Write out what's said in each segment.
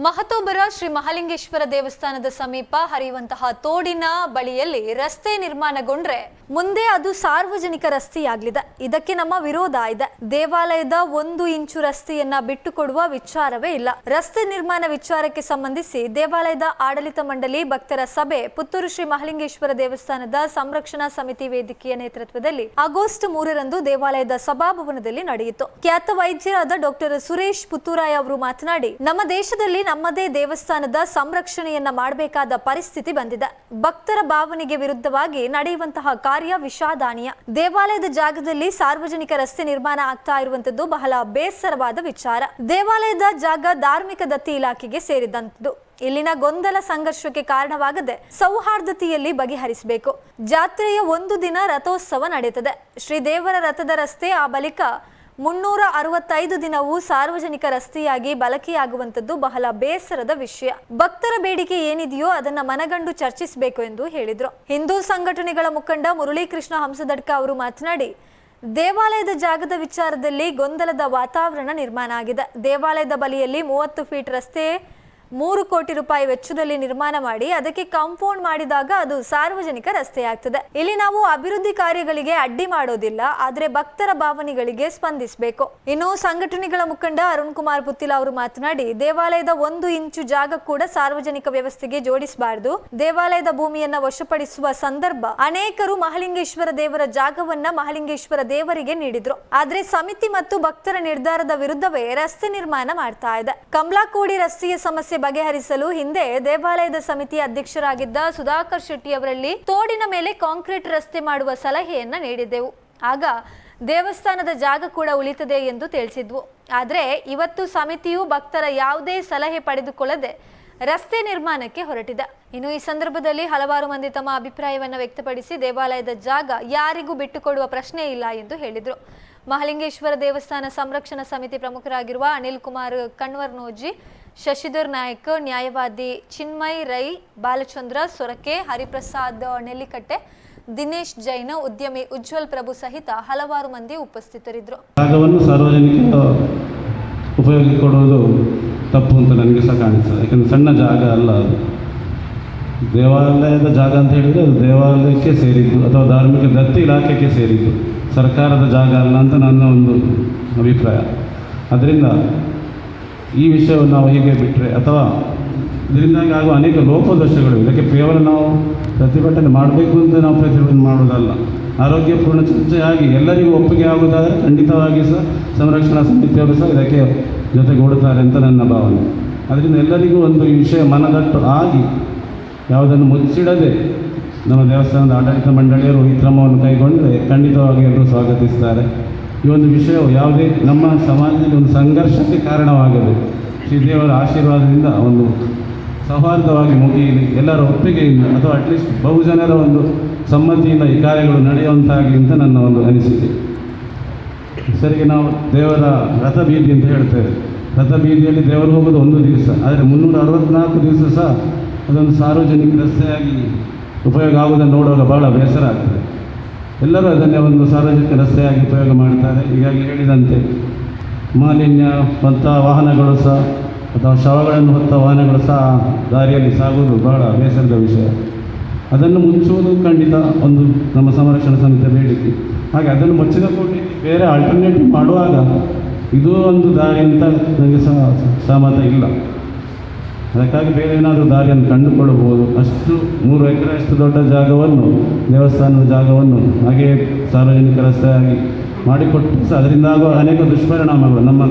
ಮಹತೋಬರ ಶ್ರೀ ಮಹಾಲಿಂಗೇಶ್ವರ ದೇವಸ್ಥಾನದ ಸಮೀಪ ಹರಿಯುವಂತಹ ತೋಡಿನ ಬಳಿಯಲ್ಲಿ ರಸ್ತೆ ನಿರ್ಮಾಣಗೊಂಡ್ರೆ ಮುಂದೆ ಅದು ಸಾರ್ವಜನಿಕ ರಸ್ತೆಯಾಗಲಿದೆ. ಇದಕ್ಕೆ ನಮ್ಮ ವಿರೋಧ ಇದೆ. ದೇವಾಲಯದ 1 ಇಂಚು ರಸ್ತೆಯನ್ನ ಬಿಟ್ಟುಕೊಡುವ ವಿಚಾರವೇ ಇಲ್ಲ. ರಸ್ತೆ ನಿರ್ಮಾಣ ವಿಚಾರಕ್ಕೆ ಸಂಬಂಧಿಸಿ ದೇವಾಲಯದ ಆಡಳಿತ ಮಂಡಳಿ ಭಕ್ತರ ಸಭೆ ಪುತ್ತೂರು ಶ್ರೀ ಮಹಾಲಿಂಗೇಶ್ವರ ದೇವಸ್ಥಾನದ ಸಂರಕ್ಷಣಾ ಸಮಿತಿ ವೇದಿಕೆಯ ನೇತೃತ್ವದಲ್ಲಿ ಆಗಸ್ಟ್ 3ರಂದು ದೇವಾಲಯದ ಸಭಾಭವನದಲ್ಲಿ ನಡೆಯಿತು. ಖ್ಯಾತ ವೈದ್ಯರಾದ ಡಾಕ್ಟರ್ ಸುರೇಶ್ ಪುತ್ತೂರಾಯ ಅವರು ಮಾತನಾಡಿ, ನಮ್ಮ ದೇಶದಲ್ಲಿ ನಮ್ಮದೇ ದೇವಸ್ಥಾನದ ಸಂರಕ್ಷಣೆಯನ್ನ ಮಾಡಬೇಕಾದ ಪರಿಸ್ಥಿತಿ ಬಂದಿದೆ. ಭಕ್ತರ ಭಾವನೆಗೆ ವಿರುದ್ಧವಾಗಿ ನಡೆಯುವಂತಹ ಕಾರ್ಯ ವಿಷಾದನೀಯ. ದೇವಾಲಯದ ಜಾಗದಲ್ಲಿ ಸಾರ್ವಜನಿಕ ರಸ್ತೆ ನಿರ್ಮಾಣ ಆಗ್ತಾ ಇರುವಂತದ್ದು ಬಹಳ ಬೇಸರವಾದ ವಿಚಾರ. ದೇವಾಲಯದ ಜಾಗ ಧಾರ್ಮಿಕ ದತ್ತಿ ಇಲಾಖೆಗೆ ಸೇರಿದಂತದ್ದು. ಇಲ್ಲಿನ ಗೊಂದಲ ಸಂಘರ್ಷಕ್ಕೆ ಕಾರಣವಾಗದೆ ಸೌಹಾರ್ದತೆಯಲ್ಲಿ ಬಗೆಹರಿಸಬೇಕು. ಜಾತ್ರೆಯ 1 ದಿನ ರಥೋತ್ಸವ ನಡೆಯುತ್ತದೆ. ಶ್ರೀದೇವರ ರಥದ ರಸ್ತೆ ಆ ಬಳಿಕ 365 ದಿನವೂ ಸಾರ್ವಜನಿಕ ರಸ್ತೆಯಾಗಿ ಬಳಕೆಯಾಗುವಂತದ್ದು ಬಹಳ ಬೇಸರದ ವಿಷಯ. ಭಕ್ತರ ಬೇಡಿಕೆ ಏನಿದೆಯೋ ಅದನ್ನ ಮನಗಂಡು ಚರ್ಚಿಸಬೇಕು ಎಂದು ಹೇಳಿದ್ರು. ಹಿಂದೂ ಸಂಘಟನೆಗಳ ಮುಖಂಡ ಮುರಳೀಕೃಷ್ಣ ಹಂಸದಡ್ಕ ಅವರು ಮಾತನಾಡಿ, ದೇವಾಲಯದ ಜಾಗದ ವಿಚಾರದಲ್ಲಿ ಗೊಂದಲದ ವಾತಾವರಣ ನಿರ್ಮಾಣ ಆಗಿದೆ. ದೇವಾಲಯದ ಬಳಿಯಲ್ಲಿ 30 ಫೀಟ್ ರಸ್ತೆ 3 ಕೋಟಿ ರೂಪಾಯಿ ವೆಚ್ಚದಲ್ಲಿ ನಿರ್ಮಾಣ ಮಾಡಿ ಅದಕ್ಕೆ ಕಾಂಪೌಂಡ್ ಮಾಡಿದಾಗ ಅದು ಸಾರ್ವಜನಿಕ ರಸ್ತೆಯಾಗ್ತದೆ. ಇಲ್ಲಿ ನಾವು ಅಭಿವೃದ್ಧಿ ಕಾರ್ಯಗಳಿಗೆ ಅಡ್ಡಿ ಮಾಡೋದಿಲ್ಲ, ಆದ್ರೆ ಭಕ್ತರ ಭಾವನೆಗಳಿಗೆ ಸ್ಪಂದಿಸಬೇಕು. ಇನ್ನು ಸಂಘಟನೆಗಳ ಮುಖಂಡ ಅರುಣ್ ಕುಮಾರ್ ಪುತ್ತಿಲ ಅವರು ಮಾತನಾಡಿ, ದೇವಾಲಯದ 1 ಇಂಚು ಜಾಗ ಕೂಡ ಸಾರ್ವಜನಿಕ ವ್ಯವಸ್ಥೆಗೆ ಜೋಡಿಸಬಾರದು. ದೇವಾಲಯದ ಭೂಮಿಯನ್ನ ವಶಪಡಿಸುವ ಸಂದರ್ಭ ಅನೇಕರು ಮಹಾಲಿಂಗೇಶ್ವರ ದೇವರ ಜಾಗವನ್ನ ಮಹಾಲಿಂಗೇಶ್ವರ ದೇವರಿಗೆ ನೀಡಿದ್ರು. ಆದ್ರೆ ಸಮಿತಿ ಮತ್ತು ಭಕ್ತರ ನಿರ್ಧಾರದ ವಿರುದ್ಧವೇ ರಸ್ತೆ ನಿರ್ಮಾಣ ಮಾಡ್ತಾ ಇದೆ. ಕಮಲಾಕೋಡಿ ರಸ್ತೆಯ ಸಮಸ್ಯೆ ಬಗೆಹರಿಸಲು ಹಿಂದೆ ದೇವಾಲಯದ ಸಮಿತಿ ಅಧ್ಯಕ್ಷರಾಗಿದ್ದ ಸುಧಾಕರ್ ಶೆಟ್ಟಿ ಅವರಲ್ಲಿ ತೋಡಿನ ಮೇಲೆ ಕಾಂಕ್ರೀಟ್ ರಸ್ತೆ ಮಾಡುವ ಸಲಹೆಯನ್ನ ನೀಡಿದ್ದೆವು. ಆಗ ದೇವಸ್ಥಾನದ ಜಾಗ ಕೂಡ ಉಳಿತದೆ ಎಂದು ತಿಳಿಸಿದ್ವು. ಆದರೆ ಇವತ್ತು ಸಮಿತಿಯು ಭಕ್ತರ ಯಾವುದೇ ಸಲಹೆ ಪಡೆದುಕೊಳ್ಳದೆ ರಸ್ತೆ ನಿರ್ಮಾಣಕ್ಕೆ ಹೊರಟಿದೆ. ಇನ್ನು ಈ ಸಂದರ್ಭದಲ್ಲಿ ಹಲವಾರು ಮಂದಿ ತಮ್ಮ ಅಭಿಪ್ರಾಯವನ್ನು ವ್ಯಕ್ತಪಡಿಸಿ ದೇವಾಲಯದ ಜಾಗ ಯಾರಿಗೂ ಬಿಟ್ಟುಕೊಡುವ ಪ್ರಶ್ನೆ ಇಲ್ಲ ಎಂದು ಹೇಳಿದರು. ಮಹಾಲಿಂಗೇಶ್ವರ ದೇವಸ್ಥಾನ ಸಂರಕ್ಷಣಾ ಸಮಿತಿ ಪ್ರಮುಖರಾಗಿರುವ ಅನಿಲ್ ಕುಮಾರ್ ಕಣ್ವರ್ನೋಜಿ, ಶಶಿಧರ್ ನಾಯಕ್, ನ್ಯಾಯವಾದಿ ಚಿನ್ಮಯ್ ರೈ, ಬಾಲಚಂದ್ರ ಸೊರಕೆ, ಹರಿಪ್ರಸಾದ್ ನೆಲ್ಲಿಕಟ್ಟೆ, ದಿನೇಶ್ ಜೈನ್, ಉದ್ಯಮಿ ಉಜ್ವಲ್ ಪ್ರಭು ಸಹಿತ ಹಲವಾರು ಮಂದಿ ಉಪಸ್ಥಿತರಿದ್ದರು. ಜಾಗವನ್ನು ಸಾರ್ವಜನಿಕ ಉಪಯೋಗಕ್ಕೆ ಕೊಡುವುದು ತಪ್ಪು ಅಂತ ನನಗೆ ಸಹ ಕಾಣಿಸ್ತದೆ. ಯಾಕಂದರೆ ಸಣ್ಣ ಜಾಗ ಅಲ್ಲ ಅದು. ದೇವಾಲಯದ ಜಾಗ ಅಂತ ಹೇಳಿದರೆ ಅದು ದೇವಾಲಯಕ್ಕೆ ಸೇರಿದ್ದು ಅಥವಾ ಧಾರ್ಮಿಕ ದತ್ತಿ ಇಲಾಖೆಗೆ ಸೇರಿದ್ದು, ಸರ್ಕಾರದ ಜಾಗ ಅಲ್ಲ ಅಂತ ನನ್ನ ಒಂದು ಅಭಿಪ್ರಾಯ. ಅದರಿಂದ ಈ ವಿಷಯವನ್ನು ನಾವು ಹೀಗೆ ಬಿಟ್ಟರೆ ಅಥವಾ ಇದರಿಂದಾಗಿ ಆಗುವ ಅನೇಕ ಲೋಪದೋಷಗಳು, ಇದಕ್ಕೆ ಕೇವಲ ನಾವು ಪ್ರತಿಭಟನೆ ಮಾಡಬೇಕು ಅಂತ ನಾವು ಪ್ರತಿಭಟನೆ ಮಾಡುವುದಲ್ಲ. ಆರೋಗ್ಯಪೂರ್ಣ ಚರ್ಚೆಯಾಗಿ ಎಲ್ಲರಿಗೂ ಒಪ್ಪಿಗೆ ಆಗುವುದಾದರೆ ಖಂಡಿತವಾಗಿ ಸಹ ಸಂರಕ್ಷಣಾ ಸಮಿತಿಯವರು ಸಹ ಇದಕ್ಕೆ ಜೊತೆಗೂಡುತ್ತಾರೆ ಅಂತ ನನ್ನ ಭಾವನೆ. ಅದರಿಂದ ಎಲ್ಲರಿಗೂ ಒಂದು ಈ ವಿಷಯ ಮನದಟ್ಟು ಆಗಿ ಯಾವುದನ್ನು ಮುಚ್ಚಿಡದೆ ನಮ್ಮ ದೇವಸ್ಥಾನದ ಆಡಳಿತ ಮಂಡಳಿಯರು ಈ ಕ್ರಮವನ್ನು ಕೈಗೊಂಡರೆ ಖಂಡಿತವಾಗಿ ಎಲ್ಲರೂ ಸ್ವಾಗತಿಸ್ತಾರೆ. ಈ ಒಂದು ವಿಷಯವು ಯಾವುದೇ ನಮ್ಮ ಸಮಾಜದಲ್ಲಿ ಒಂದು ಸಂಘರ್ಷಕ್ಕೆ ಕಾರಣವಾಗದೆ ಶ್ರೀದೇವರ ಆಶೀರ್ವಾದದಿಂದ ಒಂದು ಸೌಹಾರ್ದವಾಗಿ ಮುಗಿಯಲಿ, ಎಲ್ಲರ ಒಪ್ಪಿಗೆಯಿಂದ ಅಥವಾ ಅಟ್ಲೀಸ್ಟ್ ಬಹುಜನರ ಒಂದು ಸಮ್ಮತಿಯಿಂದ ಈ ಕಾರ್ಯಗಳು ನಡೆಯುವಂತಾಗಿ ಅಂತ ನನ್ನ ಒಂದು ಅನಿಸಿಕೆ. ಸರಿಗೆ ನಾವು ದೇವರ ರಥ ಬೀದಿ ಅಂತ ಹೇಳ್ತೇವೆ. ರಥ ಬೀದಿಯಲ್ಲಿ ದೇವರು ಹೋಗೋದು 1 ದಿವಸ, ಆದರೆ 364 ದಿವಸ ಸಹ ಅದೊಂದು ಸಾರ್ವಜನಿಕ ರಸ್ತೆಯಾಗಿ ಉಪಯೋಗ ಆಗುವುದನ್ನು ನೋಡುವಾಗ ಬಹಳ ಬೇಸರ ಆಗ್ತದೆ. ಎಲ್ಲರೂ ಅದನ್ನೇ ಒಂದು ಸಾರ್ವಜನಿಕ ರಸ್ತೆಯಾಗಿ ಉಪಯೋಗ ಮಾಡ್ತಾರೆ. ಈಗಾಗಲೇ ಹೇಳಿದಂತೆ ಮಾಲಿನ್ಯ ಹೊತ್ತ ವಾಹನಗಳು ಸಹ ಅಥವಾ ಶವಗಳನ್ನು ಹೊತ್ತ ವಾಹನಗಳು ಸಹ ದಾರಿಯಲ್ಲಿ ಸಾಗುವುದು ಬಹಳ ಬೇಸರದ ವಿಷಯ. ಅದನ್ನು ಮುಚ್ಚುವುದು ಖಂಡಿತ ಒಂದು ನಮ್ಮ ಸಂರಕ್ಷಣಾ ಸಮಿತಿಯ ಬೇಡಿಕೆ. ಹಾಗೆ ಅದನ್ನು ಮುಚ್ಚಿದ ಕೂಡಲೇ ಬೇರೆ ಆಲ್ಟರ್ನೇಟಿವ್ ಮಾಡುವಾಗ ಇದು ಒಂದು ದಾರಿ ಅಂತ ನನಗೆ ಸಹಮತ ಇಲ್ಲ. ಅದಕ್ಕಾಗಿ ಬೇರೆ ಏನಾದರೂ ದಾರಿಯನ್ನು ಕಂಡುಕೊಳ್ಳಬಹುದು. ಅಷ್ಟು 3 ಎಕರೆಯಷ್ಟು ದೊಡ್ಡ ಜಾಗವನ್ನು, ದೇವಸ್ಥಾನದ ಜಾಗವನ್ನು ಹಾಗೆಯೇ ಸಾರ್ವಜನಿಕ ರಸ್ತೆಯಾಗಿ ಮಾಡಿಕೊಟ್ಟು ಸಹ ಅದರಿಂದ ಆಗುವ ಅನೇಕ ದುಷ್ಪರಿಣಾಮಗಳು ನಮ್ಮ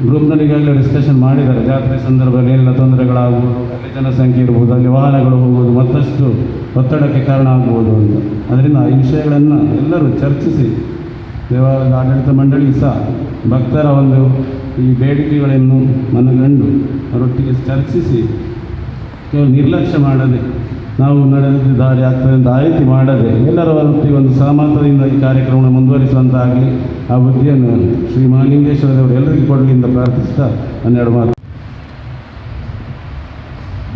ಗ್ರೂಪ್ನಲ್ಲಿ ಈಗಾಗಲೇ ಡಿಸ್ಕಷನ್ ಮಾಡಿದ್ದಾರೆ. ಜಾತ್ರೆ ಸಂದರ್ಭದಲ್ಲಿ ಎಲ್ಲ ತೊಂದರೆಗಳಾಗುವುದು, ಅಲ್ಲಿ ಜನಸಂಖ್ಯೆ ಇರ್ಬೋದು, ಅಲ್ಲಿ ವಾಹನಗಳು ಹೋಗುವುದು, ಮತ್ತಷ್ಟು ಒತ್ತಡಕ್ಕೆ ಕಾರಣ ಆಗ್ಬೋದು ಅಂತ. ಅದರಿಂದ ಈ ವಿಷಯಗಳನ್ನು ಎಲ್ಲರೂ ಚರ್ಚಿಸಿ ದೇವಾಲಯದ ಆಡಳಿತ ಮಂಡಳಿ ಸಹ ಭಕ್ತರ ಒಂದು ಈ ಬೇಡಿಕೆಗಳನ್ನು ಮನಗಂಡು ಅವರೊಟ್ಟಿಗೆ ಚರ್ಚಿಸಿ ಕೇವಲ ನಿರ್ಲಕ್ಷ್ಯ ಮಾಡದೆ ನಾವು ನಡೆದ ದಾರಿ ಆಗ್ತದೆ ಅಂತ ಆಯ್ಕೆ ಮಾಡದೆ ಎಲ್ಲರ ಒಟ್ಟಿಗೆ ಒಂದು ಸಹಮತದಿಂದ ಈ ಕಾರ್ಯಕ್ರಮವನ್ನು ಮುಂದುವರಿಸುವಂತಾಗಲಿ ಆ ಬುದ್ಧಿಯನ್ನು ಶ್ರೀ ಮಹಾಲಿಂಗೇಶ್ವರ ದೇವರು ಎಲ್ಲರಿಗೂ ಕೊಡಲಿ ಅಂತ ಪ್ರಾರ್ಥಿಸ್ತಾ 12 ಮಾತು.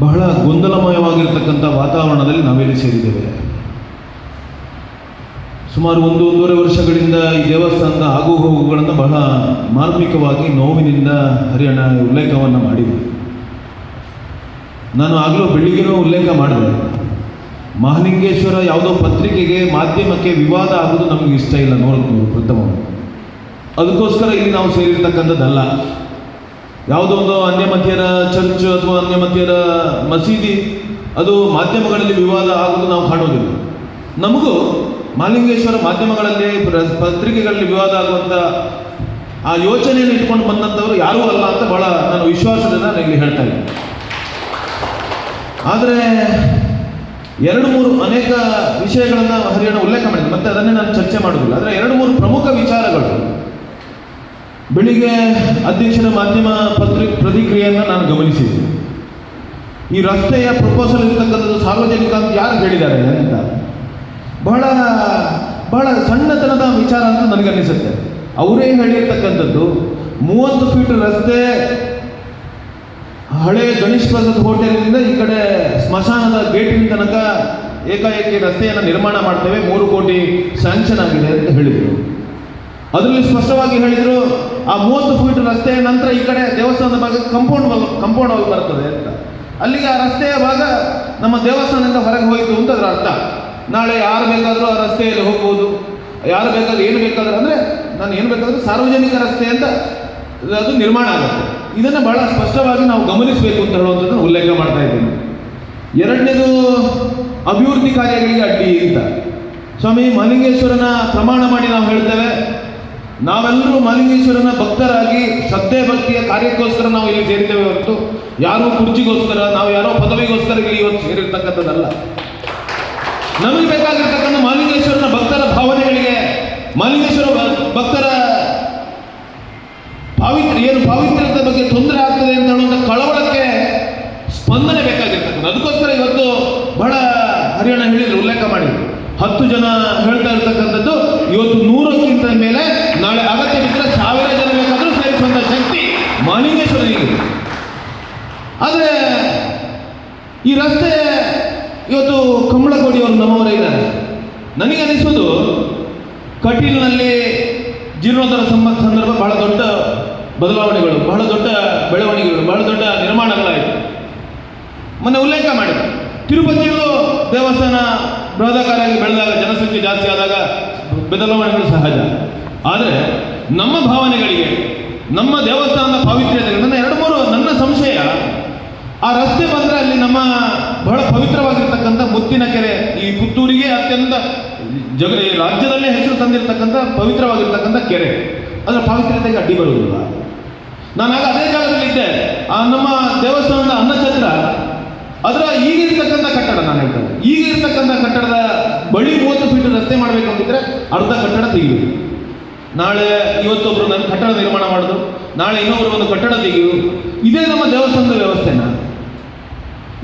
ಬಹಳ ಗೊಂದಲಮಯವಾಗಿರ್ತಕ್ಕಂಥ ವಾತಾವರಣದಲ್ಲಿ ನಾವಿಲ್ಲಿ ಸೇರಿದ್ದೇವೆ. ಸುಮಾರು 1-1.5 ವರ್ಷಗಳಿಂದ ಈ ದೇವಸ್ಥಾನದ ಆಗುಹೋಗುಗಳನ್ನು ಬಹಳ ಮಾರ್ಮಿಕವಾಗಿ ನೋವಿನಿಂದ ಹರಿಯಾಣ ಉಲ್ಲೇಖವನ್ನು ಮಾಡಿದೆ. ನಾನು ಆಗಲೂ ಬೆಳಿಗ್ಗೆನೂ ಉಲ್ಲೇಖ ಮಾಡಿದೆ, ಮಹಾಲಿಂಗೇಶ್ವರ ಯಾವುದೋ ಪತ್ರಿಕೆಗೆ ಮಾಧ್ಯಮಕ್ಕೆ ವಿವಾದ ಆಗೋದು ನಮಗೆ ಇಷ್ಟ ಇಲ್ಲ. ನೋಡ್ತೀವಿ ಪ್ರಥಮ, ಅದಕ್ಕೋಸ್ಕರ ಇಲ್ಲಿ ನಾವು ಸೇರಿರ್ತಕ್ಕಂಥದ್ದಲ್ಲ. ಯಾವುದೋ ಒಂದು ಅನ್ಯಮತೀಯರ ಚರ್ಚ್ ಅಥವಾ ಅನ್ಯಮತೀಯರ ಮಸೀದಿ ಅದು ಮಾಧ್ಯಮಗಳಲ್ಲಿ ವಿವಾದ ಆಗೋದು ನಾವು ಕಾಣೋದಿಲ್ಲ. ನಮಗೂ ಮಹಾಲಿಂಗೇಶ್ವರ ಮಾಧ್ಯಮಗಳಲ್ಲಿ ಪತ್ರಿಕೆಗಳಲ್ಲಿ ವಿವಾದ ಆಗುವಂಥ ಆ ಯೋಚನೆಯನ್ನು ಇಟ್ಕೊಂಡು ಬಂದಂಥವ್ರು ಯಾರೂ ಅಲ್ಲ ಅಂತ ಭಾಳ ನಾನು ವಿಶ್ವಾಸದಿಂದ ನಾನು ಇಲ್ಲಿ ಹೇಳ್ತಾ ಇದ್ದೀನಿ. ಆದರೆ 2-3 ಅನೇಕ ವಿಷಯಗಳನ್ನು ಹರಿಯಾಣ ಉಲ್ಲೇಖ ಮಾಡಿದೆ, ಮತ್ತೆ ಅದನ್ನೇ ನಾನು ಚರ್ಚೆ ಮಾಡೋದಿಲ್ಲ. ಆದರೆ 2-3 ಪ್ರಮುಖ ವಿಚಾರಗಳು ಬೆಳಿಗ್ಗೆ ಅಧ್ಯಕ್ಷರ ಮಾಧ್ಯಮ ಪ್ರತಿಕ್ರಿಯೆಯನ್ನು ನಾನು ಗಮನಿಸಿದೆ. ಈ ರಸ್ತೆಯ ಪ್ರಪೋಸಲ್ ಇರ್ತಕ್ಕಂಥದ್ದು ಸಾರ್ವಜನಿಕ ಅಂತ ಯಾರು ಹೇಳಿದ್ದಾರೆ ಅಂತ ಬಹಳ ಬಹಳ ಸಣ್ಣತನದ ವಿಚಾರ ಅಂತ ನನಗನ್ನಿಸುತ್ತೆ. ಅವರೇ ಹೇಳಿರ್ತಕ್ಕಂಥದ್ದು 30 ಫೀಟ್ ರಸ್ತೆ ಹಳೆ ಗಣೇಶ್ ಪ್ರಸಾದ್ ಹೋಟೆಲಿನಿಂದ ಈ ಕಡೆ ಸ್ಮಶಾನದ ಗೇಟಿನ ತನಕ ಏಕಾಏಕಿ ರಸ್ತೆಯನ್ನು ನಿರ್ಮಾಣ ಮಾಡ್ತೇವೆ, 3 ಕೋಟಿ ಸ್ಯಾಂಕ್ಷನ್ ಆಗಿದೆ ಅಂತ ಹೇಳಿದರು. ಅದರಲ್ಲಿ ಸ್ಪಷ್ಟವಾಗಿ ಹೇಳಿದರು, ಆ 30 ಫೀಟ್ ರಸ್ತೆ ನಂತರ ಈ ಕಡೆ ದೇವಸ್ಥಾನದ ಭಾಗ ಕಂಪೌಂಡ್ ವಾಲ್ ಬರ್ತದೆ ಅಂತ. ಅಲ್ಲಿಗೆ ಆ ರಸ್ತೆಯ ಭಾಗ ನಮ್ಮ ದೇವಸ್ಥಾನದಿಂದ ಹೊರಗೆ ಹೋಯಿತು ಅಂತ ಅದರ ಅರ್ಥ. ನಾಳೆ ಯಾರು ಬೇಕಾದರೂ ಆ ರಸ್ತೆಯಲ್ಲಿ ಹೋಗ್ಬೋದು, ಯಾರು ಬೇಕಾದ್ರೂ ಏನು ಬೇಕಾದರೂ, ಅಂದರೆ ನಾನು ಏನು ಬೇಕಾದರೂ ಸಾರ್ವಜನಿಕ ರಸ್ತೆ ಅಂತ ಅದು ನಿರ್ಮಾಣ ಆಗುತ್ತೆ. ಇದನ್ನು ಬಹಳ ಸ್ಪಷ್ಟವಾಗಿ ನಾವು ಗಮನಿಸಬೇಕು ಅಂತ ಹೇಳುವಂಥದ್ದನ್ನು ಉಲ್ಲೇಖ ಮಾಡ್ತಾ ಇದ್ದೀನಿ. 2ನೇದು ಅಭಿವೃದ್ಧಿ ಕಾರ್ಯಗಳಿಗೆ ಅಡ್ಡಿ ಅಂತ. ಸ್ವಾಮಿ ಮಹಾಲಿಂಗೇಶ್ವರನ ಪ್ರಮಾಣ ಮಾಡಿ ನಾವು ಹೇಳ್ತೇವೆ, ನಾವೆಲ್ಲರೂ ಮಹಾಲಿಂಗೇಶ್ವರನ ಭಕ್ತರಾಗಿ ಶ್ರದ್ಧೆ ಭಕ್ತಿಯ ಕಾರ್ಯಕ್ಕೋಸ್ಕರ ನಾವು ಇಲ್ಲಿ ಸೇರಿದ್ದೇವೆ ಹೊರತು ಯಾರೋ ಕುರ್ಚಿಗೋಸ್ಕರ, ನಾವು ಯಾರೋ ಪದವಿಗೋಸ್ಕರ ಇಲ್ಲಿ ಇವತ್ತು ಸೇರಿರ್ತಕ್ಕಂಥದ್ದಲ್ಲ. ನಮಗೆ ಬೇಕಾಗಿರ್ತಕ್ಕಂಥ ಮಹಾಲಿಂಗೇಶ್ವರನ ಭಕ್ತರ ಭಾವನೆಗಳಿಗೆ, ಮಹಾಲಿಂಗೇಶ್ವರ ಭಕ್ತರ ಪಾವಿತ್ರ್ಯತೆ ಬಗ್ಗೆ ತೊಂದರೆ ಆಗ್ತದೆ ಅಂತ ಹೇಳುವಂಥ ಕಳವಳಕ್ಕೆ ಸ್ಪಂದನೆ ಬೇಕಾಗಿರ್ತಕ್ಕಂಥ. ಅದಕ್ಕೋಸ್ಕರ ಇವತ್ತು ಬಹಳ ಹರಿಯಾಣ ಹೇಳಿದ್ರು, ಉಲ್ಲೇಖ ಮಾಡಿದ್ರು, 10 ಜನ ಹೇಳ್ತಾ ಇರ್ತಕ್ಕಂಥದ್ದು ಇವತ್ತು 100ಕ್ಕಿಂತ ಮೇಲೆ, ನಾಳೆ ಅಗತ್ಯ ಬಿದ್ದರೆ 1000 ಜನ ಬೇಕಾದರೂ ಸೇರಿಸುವಂಥ ಶಕ್ತಿ ಮಹಾಲಿಂಗೇಶ್ವರನಿಗೆ. ಆದರೆ ಈ ರಸ್ತೆ ಇವತ್ತು ಕಮಲಕೋಡಿಯವರು ನಮ್ಮವರೇ ಇದ್ದಾರೆ. ನನಗೆ ಅನಿಸೋದು ಕಟೀಲ್ನಲ್ಲಿ ಜೀರ್ಣೋದ್ಧಾರ ಸಂದರ್ಭ ಬಹಳ ದೊಡ್ಡ ಬದಲಾವಣೆಗಳು, ಬಹಳ ದೊಡ್ಡ ಬೆಳವಣಿಗೆಗಳು, ಬಹಳ ದೊಡ್ಡ ನಿರ್ಮಾಣಗಳಾಯಿತು. ಮೊನ್ನೆ ಉಲ್ಲೇಖ ಮಾಡಿದೆ, ತಿರುಪತಿಯಲ್ಲೂ ದೇವಸ್ಥಾನ ಬೃಹದಾಕಾರವಾಗಿ ಬೆಳೆದಾಗ, ಜನಸಂಖ್ಯೆ ಜಾಸ್ತಿ ಆದಾಗ ಬದಲಾವಣೆಗಳು ಸಹಜ. ಆದರೆ ನಮ್ಮ ಭಾವನೆಗಳಿಗೆ, ನಮ್ಮ ದೇವಸ್ಥಾನದ ಪಾವಿತ್ರ್ಯತೆಗೆ ನನ್ನ 2-3 ನನ್ನ ಸಂಶಯ, ಆ ರಸ್ತೆ ಬಂದರೆ ಅಲ್ಲಿ ನಮ್ಮ ಬಹಳ ಪವಿತ್ರವಾಗಿರ್ತಕ್ಕಂಥ ಮುತ್ತಿನ ಕೆರೆ, ಈ ಪುತ್ತೂರಿಗೆ ಅತ್ಯಂತ ರಾಜ್ಯದಲ್ಲೇ ಹೆಸರು ತಂದಿರತಕ್ಕಂಥ ಪವಿತ್ರವಾಗಿರ್ತಕ್ಕಂಥ ಕೆರೆ, ಅದರ ಪಾವಿತ್ರ್ಯತೆಗೆ ಅಡ್ಡಿ ಬರುವುದಿಲ್ಲ. ನಾನಾಗ ಅದೇ ಜಾಗದಲ್ಲಿದ್ದೆ, ಆ ನಮ್ಮ ದೇವಸ್ಥಾನದ ಅನ್ನಛತ್ರ ಅದರ ಈಗಿರ್ತಕ್ಕಂಥ ಕಟ್ಟಡ, ನಾನು ಹೇಳ್ತೇನೆ, ಈಗ ಇರ್ತಕ್ಕಂಥ ಕಟ್ಟಡದ ಬಳಿ 30 ಫೀಟ್ ರಸ್ತೆ ಮಾಡಬೇಕು ಅಂತಿದ್ರೆ ಅರ್ಧ ಕಟ್ಟಡ ತೆಗೆಯುವುದು. ನಾಳೆ ಇವತ್ತೊಬ್ಬರು ನನ್ನ ಕಟ್ಟಡ ನಿರ್ಮಾಣ ಮಾಡೋದು, ನಾಳೆ ಇನ್ನೊಬ್ಬರು ಒಂದು ಕಟ್ಟಡ ತೆಗೆಯುವುದು, ಇದೇ ನಮ್ಮ ದೇವಸ್ಥಾನದ ವ್ಯವಸ್ಥೆನ.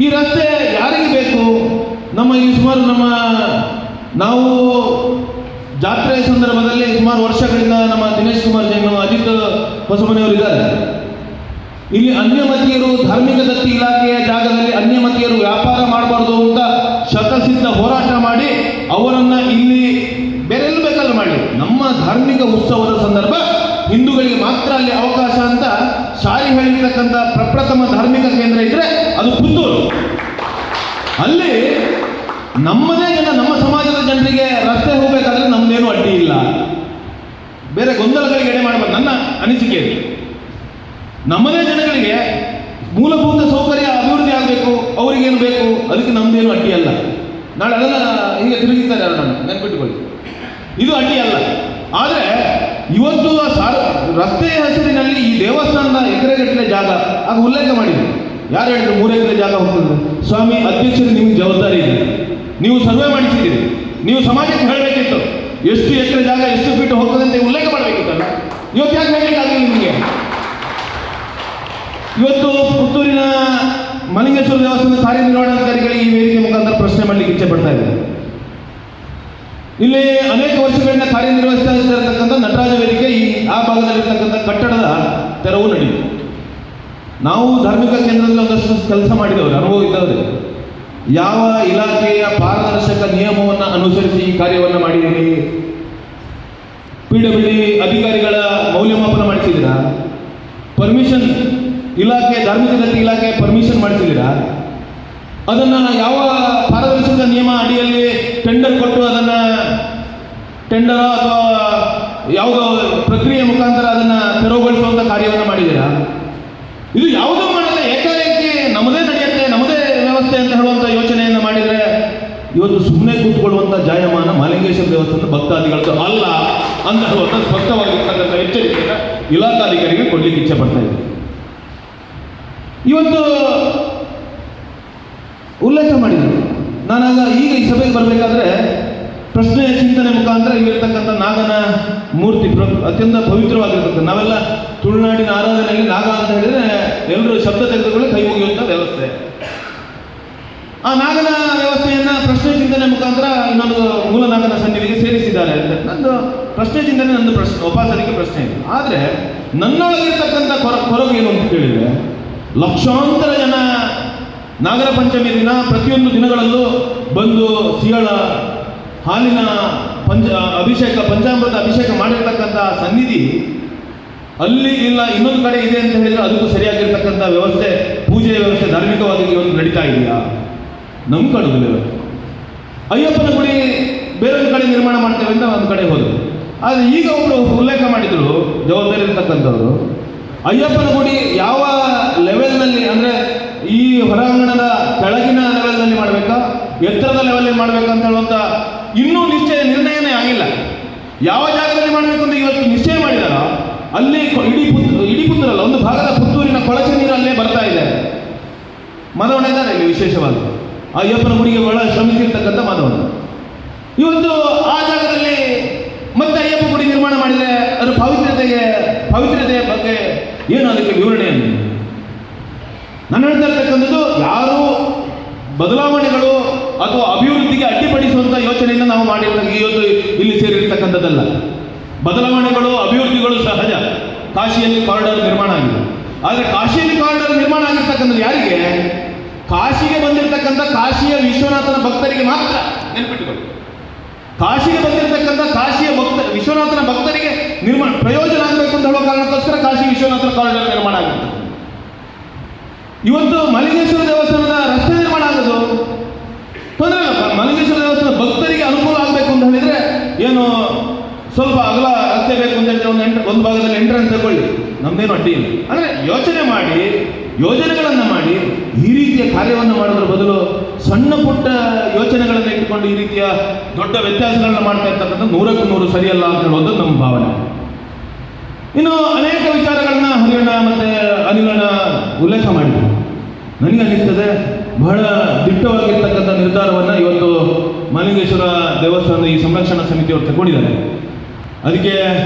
ಈ ರಸ್ತೆ ಯಾರಿಗೆ ಬೇಕು? ನಮ್ಮ ಈ ಸುಮಾರು ನಾವು ಜಾತ್ರೆಯ ಸಂದರ್ಭದಲ್ಲಿ ಸುಮಾರು ವರ್ಷಗಳಿಂದ ನಮ್ಮ ದಿನೇಶ್ ಕುಮಾರ್ ಜೈನ್, ಅಜಿತ್ ಹೊಸಮನೆಯವರು ಇದ್ದಾರೆ. ಇಲ್ಲಿ ಅನ್ಯಮತೀಯರು ಧಾರ್ಮಿಕ ದತ್ತಿ ಇಲಾಖೆಯ ಜಾಗದಲ್ಲಿ ಅನ್ಯಮತೀಯರು ವ್ಯಾಪಾರ ಮಾಡಬಾರ್ದು ಅಂತ ಶತಸಿದ್ಧ ಹೋರಾಟ ಮಾಡಿ ಅವರನ್ನು ಇಲ್ಲಿ ಬೇರೆಲ್ಲೂ ಬೇಕಾದ್ರೂ ಮಾಡಲಿ, ನಮ್ಮ ಧಾರ್ಮಿಕ ಉತ್ಸವದ ಸಂದರ್ಭ ಹಿಂದೂಗಳಿಗೆ ಮಾತ್ರ ಅಲ್ಲಿ ಅವಕಾಶ ಅಂತ ಸಾರಿ ಹೇಳಿರ್ತಕ್ಕಂಥ ಪ್ರಪ್ರಥಮ ಧಾರ್ಮಿಕ ಕೇಂದ್ರ ಇದ್ರೆ ಅದು ಪುತ್ತೂರು. ಅಲ್ಲಿ ನಮ್ಮದೇ ಜನ, ನಮ್ಮ ಸಮಾಜದ ಜನರಿಗೆ ರಸ್ತೆ ಹೋಗಬೇಕಾದ್ರೆ ನಮ್ದೇನು ಅಡ್ಡಿ ಇಲ್ಲ, ಬೇರೆ ಗೊಂದಲಗಳಿಗೆ ಎಡೆ ಮಾಡಬಾರ್ದು. ನನ್ನ ಅನಿಸಿಕೆ ನಮ್ಮದೇ ಜನಗಳಿಗೆ ಮೂಲಭೂತ ಸೌಕರ್ಯ ಅಭಿವೃದ್ಧಿ ಆಗಬೇಕು, ಅವರಿಗೇನು ಬೇಕು ಅದಕ್ಕೆ ನಮ್ದೇನು ಅಡ್ಡಿ ಅಲ್ಲ. ನಾಳೆ ಅದೆಲ್ಲ ಹೀಗೆ ತಿರುಗಿಸ್ತಾರೆ ಅವರನ್ನು ನೆನ್ಪಿಟ್ಟುಕೊಳ್ಳಿ, ಇದು ಅಡ್ಡಿ ಅಲ್ಲ. ಆದರೆ ಇವತ್ತು ರಸ್ತೆಯ ಹೆಸರಿನಲ್ಲಿ ಈ ದೇವಸ್ಥಾನದ ಎಕರೆಗಟ್ಟಲೆ ಜಾಗ ಆಗ ಉಲ್ಲೇಖ ಮಾಡಿದ್ರು. ಯಾರು ಹೇಳಿದ್ರು 3 ಎಕರೆ ಜಾಗ ಹೋಗ್ತದೆ? ಸ್ವಾಮಿ ಅಧ್ಯಕ್ಷರು ನಿಮ್ಗೆ ಜವಾಬ್ದಾರಿ ಇದೆ, ನೀವು ಸರ್ವೆ ಮಾಡಿಸಿದ್ದೀರಿ, ನೀವು ಸಮಾಜಕ್ಕೆ ಹೇಳಬೇಕಿತ್ತು ಎಷ್ಟು ಎಕರೆ ಜಾಗ ಎಷ್ಟು ಫೀಟ್ ಹೋಗ್ತದೆ ಅಂತ ಉಲ್ಲೇಖ ಮಾಡಬೇಕಿತ್ತಲ್ಲ. ಇವತ್ತು ಯಾಕೆ ಹೇಳಲಿಕ್ಕಾಗಲಿಲ್ಲ ನಿಮಗೆ? ಇವತ್ತು ಪುತ್ತೂರಿನ ಮಹಾಲಿಂಗೇಶ್ವರ ದೇವಸ್ಥಾನದ ಕಾರ್ಯನಿರ್ವಹಣಾಧಿಕಾರಿಗಳಿಗೆ ಈ ವೇದಿಕೆ ಮುಖಾಂತರ ಪ್ರಶ್ನೆ ಮಾಡಲಿಕ್ಕೆ ಇಚ್ಛೆ ಪಡ್ತಾ ಇದ್ದಾರೆ. ಇಲ್ಲಿ ಅನೇಕ ವರ್ಷಗಳಿಂದ ಕಾರ್ಯನಿರ್ವಹಿಸ್ತಾ ಇರತಕ್ಕಂಥ ನಟರಾಜ ವೇದಿಕೆ ಆ ಭಾಗದಲ್ಲಿರ್ತಕ್ಕಂಥ ಕಟ್ಟಡದ ತೆರವು ನಡೆಯಿತು. ನಾವು ಧಾರ್ಮಿಕ ಕೇಂದ್ರದಲ್ಲಿ ಒಂದಷ್ಟು ಕೆಲಸ ಮಾಡಿದವರು, ಅನುಭವ ಇದ್ದವರು. ಯಾವ ಇಲಾಖೆಯ ಪಾರದರ್ಶಕ ನಿಯಮವನ್ನು ಅನುಸರಿಸಿ ಈ ಕಾರ್ಯವನ್ನು ಮಾಡಿದ್ದೀರಿ? PWD ಅಧಿಕಾರಿಗಳ ಮೌಲ್ಯಮಾಪನ ಮಾಡಿಸಿದ್ದೀರಾ? ಪರ್ಮಿಷನ್ ಇಲಾಖೆ, ಧಾರ್ಮಿಕ ದತ್ತಿ ಇಲಾಖೆ ಪರ್ಮಿಷನ್ ಮಾಡಿಸಿದ್ದೀರಾ? ಅದನ್ನು ಯಾವ ಪಾರದರ್ಶಕ ನಿಯಮ ಅಡಿಯಲ್ಲಿ ಟೆಂಡರ್ ಕೊಟ್ಟು ಅದನ್ನು ಟೆಂಡರ್ ಅಥವಾ ಯಾವುದೋ ಪ್ರಕ್ರಿಯೆ ಮುಖಾಂತರ ಅದನ್ನು ತೆರವುಗೊಳಿಸುವಂಥ ಕಾರ್ಯವನ್ನು ಮಾಡಿದ್ದೀರಾ? ಇದು ಯಾವುದೂ ಮಾಡದೆ ಏಕಾಏಕಿ ನಮ್ಮದೇ ನಡೆಯುತ್ತೆ, ನಮ್ಮದೇ ವ್ಯವಸ್ಥೆ ಅಂತ ಹೇಳುವಂಥ ಯೋಚನೆಯನ್ನು ಮಾಡಿದರೆ ಇವತ್ತು ಸುಮ್ಮನೆ ಕೂತ್ಕೊಳ್ಳುವಂಥ ಜಾಯಮಾನ ಮಹಾಲಿಂಗೇಶ್ವರ ದೇವಸ್ಥಾನದ ಭಕ್ತಾದಿಗಳದ್ದು ಅಲ್ಲ ಅಂತ ಹೇಳುವಂಥ ಸ್ಪಷ್ಟವಾಗಿರ್ತಕ್ಕಂಥ ಎಚ್ಚರಿಕೆಯನ್ನು ಇಲಾಖಾಧಿಕಾರಿಗೆ ಕೊಡಲಿಕ್ಕೆ ಇಚ್ಛೆ ಪಡ್ತಾ ಇದ್ದೀನಿ. ಇವತ್ತು ಉಲ್ಲೇಖ ಮಾಡಿದರು, ನಾನಾಗ ಈಗ ಈ ಸಭೆಗೆ ಬರಬೇಕಾದ್ರೆ ಪ್ರಶ್ನೆ ಚಿಂತನೆ ಮುಖಾಂತರ ಇಲ್ಲಿರ್ತಕ್ಕಂಥ ನಾಗನ ಮೂರ್ತಿ ಅತ್ಯಂತ ಪವಿತ್ರವಾಗಿರ್ತಕ್ಕಂಥ, ನಾವೆಲ್ಲ ತುಳುನಾಡಿನ ಆರಾಧನೆಯಲ್ಲಿ ನಾಗ ಅಂತ ಹೇಳಿದರೆ ಎಲ್ಲರೂ ಶಬ್ದ ತೆಗೆದುಕೊಳ್ಳಿ ಕೈ ಮುಗಿಯುವಂಥ ವ್ಯವಸ್ಥೆ. ಆ ನಾಗನ ವ್ಯವಸ್ಥೆಯನ್ನು ಪ್ರಶ್ನೆ ಚಿಂತನೆ ಮುಖಾಂತರ ಇನ್ನೊಂದು ಮೂಲ ನಾಗನ ಸನ್ನಿಧಿಗೆ ಸೇರಿಸಿದ್ದಾರೆ ಅಂತ ನಂದು ಪ್ರಶ್ನೆ ಚಿಂತನೆ, ನಂದು ಉಪಾಸನೆಗೆ ಪ್ರಶ್ನೆ ಇದೆ. ಆದರೆ ನನ್ನೊಳಗಿರ್ತಕ್ಕಂಥ ಕೊರಗು ಏನು ಅಂತ ಕೇಳಿದರೆ, ಲಕ್ಷಾಂತರ ಜನ ನಾಗರ ಪಂಚಮಿ ದಿನ ಪ್ರತಿಯೊಂದು ದಿನಗಳಲ್ಲೂ ಬಂದು ಸಿಯಳ ಹಾಲಿನ ಪಂಚಾಮೃತ ಅಭಿಷೇಕ ಮಾಡಿರ್ತಕ್ಕಂಥ ಸನ್ನಿಧಿ ಅಲ್ಲಿ ಇಲ್ಲ, ಇನ್ನೊಂದು ಕಡೆ ಇದೆ ಅಂತ ಹೇಳಿದ್ರೆ ಅದಕ್ಕೂ ಸರಿಯಾಗಿರ್ತಕ್ಕಂಥ ವ್ಯವಸ್ಥೆ, ಪೂಜೆಯ ವ್ಯವಸ್ಥೆ ಧಾರ್ಮಿಕವಾಗಿ ಒಂದು ನಡೀತಾ ಇದೆಯಾ? ನಮ್ಮ ಕಡುದಿಲ್ಲ. ಇವತ್ತು ಅಯ್ಯಪ್ಪನ ಗುಡಿ ಬೇರೊಂದು ಕಡೆ ನಿರ್ಮಾಣ ಮಾಡ್ತೇವೆ ಅಂತ ಒಂದು ಕಡೆ ಹೋದರು. ಆದರೆ ಈಗ ಒಬ್ಬರು ಉಲ್ಲೇಖ ಮಾಡಿದರು ಜವಾಬ್ದಾರಿ ಇರ್ತಕ್ಕಂಥವ್ರು, ಅಯ್ಯಪ್ಪನ ಗುಡಿ ಯಾವ ಲೆವೆಲ್ನಲ್ಲಿ ಅಂದರೆ ಈ ಹೊರಾಂಗಣದ ಕೆಳಗಿನ ಲೆವೆಲ್ನಲ್ಲಿ ಮಾಡಬೇಕಾ, ಎತ್ತರದ ಲೆವೆಲ್ನಲ್ಲಿ ಮಾಡಬೇಕಂತ ಹೇಳುವಂಥ ಇನ್ನೂ ನಿರ್ಣಯನೇ ಆಗಿಲ್ಲ. ಯಾವ ಜಾಗದಲ್ಲಿ ಮಾಡಬೇಕು ಅಂತ ಇವತ್ತು ನಿಶ್ಚಯ ಮಾಡಿದಾರ ಅಲ್ಲಿ ಇಡೀ ಪುತ್ತೂರಲ್ಲ, ಒಂದು ಭಾಗದ ಪುತ್ತೂರಿನ ಕೊಳಚೆ ನೀರು ಅಲ್ಲೇ ಬರ್ತಾ ಇದೆ. ಮಾಧವಣ್ಣ ಇದ್ದಾರೆ ಇಲ್ಲಿ ವಿಶೇಷವಾಗಿ ಆ ಅಯ್ಯಪ್ಪನ ಗುಡಿಗೆ ಬಹಳ ಶ್ರಮಿಸಿರ್ತಕ್ಕಂಥ ಮಾಧವಣ್ಣ. ಇವತ್ತು ಆ ಜಾಗದಲ್ಲಿ ಮತ್ತೆ ಅಯ್ಯಪ್ಪ ಗುಡಿ ನಿರ್ಮಾಣ ಮಾಡಿದರೆ ಅದರ ಪವಿತ್ರತೆಯ ಬಗ್ಗೆ ಏನು ಅದಕ್ಕೆ ವಿವರಣೆಯನ್ನು ನಾನು ಹೇಳ್ತಾ ಇರ್ತಕ್ಕಂಥದ್ದು, ಯಾರು ಬದಲಾವಣೆಗಳು ಅಥವಾ ಅಭಿವೃದ್ಧಿಗೆ ಅಡ್ಡಿಪಡಿಸುವಂಥ ಯೋಚನೆಯಿಂದ ನಾವು ಮಾಡಿರ್ತಕ್ಕ ಇವತ್ತು ಇಲ್ಲಿ ಸೇರಿರ್ತಕ್ಕಂಥದ್ದಲ್ಲ. ಬದಲಾವಣೆಗಳು ಅಭಿವೃದ್ಧಿಗಳು ಸಹಜ. ಕಾಶಿಯಲ್ಲಿ ಕಾರಿಡಾರ್ ನಿರ್ಮಾಣ ಆಗಿದೆ. ಆದರೆ ಕಾಶಿಯಲ್ಲಿ ಕಾರಿಡಾರ್ ನಿರ್ಮಾಣ ಆಗಿರ್ತಕ್ಕಂಥದ್ದು ಯಾರಿಗೆ? ಕಾಶಿಗೆ ಬಂದಿರತಕ್ಕಂಥ ಕಾಶಿಯ ವಿಶ್ವನಾಥನ ಭಕ್ತರಿಗೆ ಮಾತ್ರ. ನೆನಪಿಟ್ಟುಕೊಳ್ಳಿ, ಕಾಶಿಗೆ ಬಂದಿರತಕ್ಕಂಥ ಕಾಶಿಯ ವಿಶ್ವನಾಥನ ಭಕ್ತರಿಗೆ ಪ್ರಯೋಜನ ಆಗಬೇಕು ಅಂತ ಹೇಳೋ ಕಾರಣಕ್ಕೋಸ್ಕರ ಕಾಶಿ ವಿಶ್ವನಾಥನ ಕಾರಿಡಾರ್ ನಿರ್ಮಾಣ ಆಗುತ್ತೆ. ಇವತ್ತು ಮಲ್ಲಿಂಗೇಶ್ವರ ದೇವಸ್ಥಾನದ ರಸ್ತೆ ನಿರ್ಮಾಣ ಆಗೋದು ತೊಂದರೆ ಇಲ್ಲ. ಮಲ್ಲಿಂಗೇಶ್ವರ ದೇವಸ್ಥಾನ ಭಕ್ತರಿಗೆ ಅನುಕೂಲ ಆಗಬೇಕು ಅಂತ ಹೇಳಿದರೆ ಏನು ಸ್ವಲ್ಪ ಅಗಲ ರಸ್ತೆ ಬೇಕು ಅಂತ ಹೇಳಿದ್ರೆ ಒಂದು ಭಾಗದಲ್ಲಿ ಎಂಟ್ರೆನ್ಸ್ ತಗೊಳ್ಳಿ, ನಮ್ದೇನು ಅಡ್ಡಿ ಇಲ್ಲ. ಅಂದರೆ ಯೋಚನೆ ಮಾಡಿ, ಯೋಜನೆಗಳನ್ನು ಮಾಡಿ ಈ ರೀತಿಯ ಕಾರ್ಯವನ್ನು ಮಾಡೋದ್ರ ಬದಲು ಸಣ್ಣ ಪುಟ್ಟ ಯೋಚನೆಗಳನ್ನು ಇಟ್ಟುಕೊಂಡು ಈ ರೀತಿಯ ದೊಡ್ಡ ವ್ಯತ್ಯಾಸಗಳನ್ನ ಮಾಡ್ತಾ ಇರ್ತಕ್ಕಂಥ 100ಕ್ಕೆ 100 ಸರಿಯಲ್ಲ ಅಂತ ಹೇಳೋದು ನಮ್ಮ ಭಾವನೆ. ಇನ್ನು ಅನೇಕ ವಿಚಾರಗಳನ್ನ ಹರಿಯಣ್ಣ ಮತ್ತು ಅನಿಲಣ್ಣ ಉಲ್ಲೇಖ ಮಾಡಿದರು. ನನಗೆ ಅನ್ನಿಸ್ತದೆ ಬಹಳ ದಿಟ್ಟವಾಗಿರ್ತಕ್ಕಂಥ ನಿರ್ಧಾರವನ್ನು ಇವತ್ತು ಮಹಾಲಿಂಗೇಶ್ವರ ದೇವಸ್ಥಾನದ ಈ ಸಂರಕ್ಷಣಾ ಸಮಿತಿಯವರು ತಗೊಂಡಿದ್ದಾರೆ. ಅದಕ್ಕೆ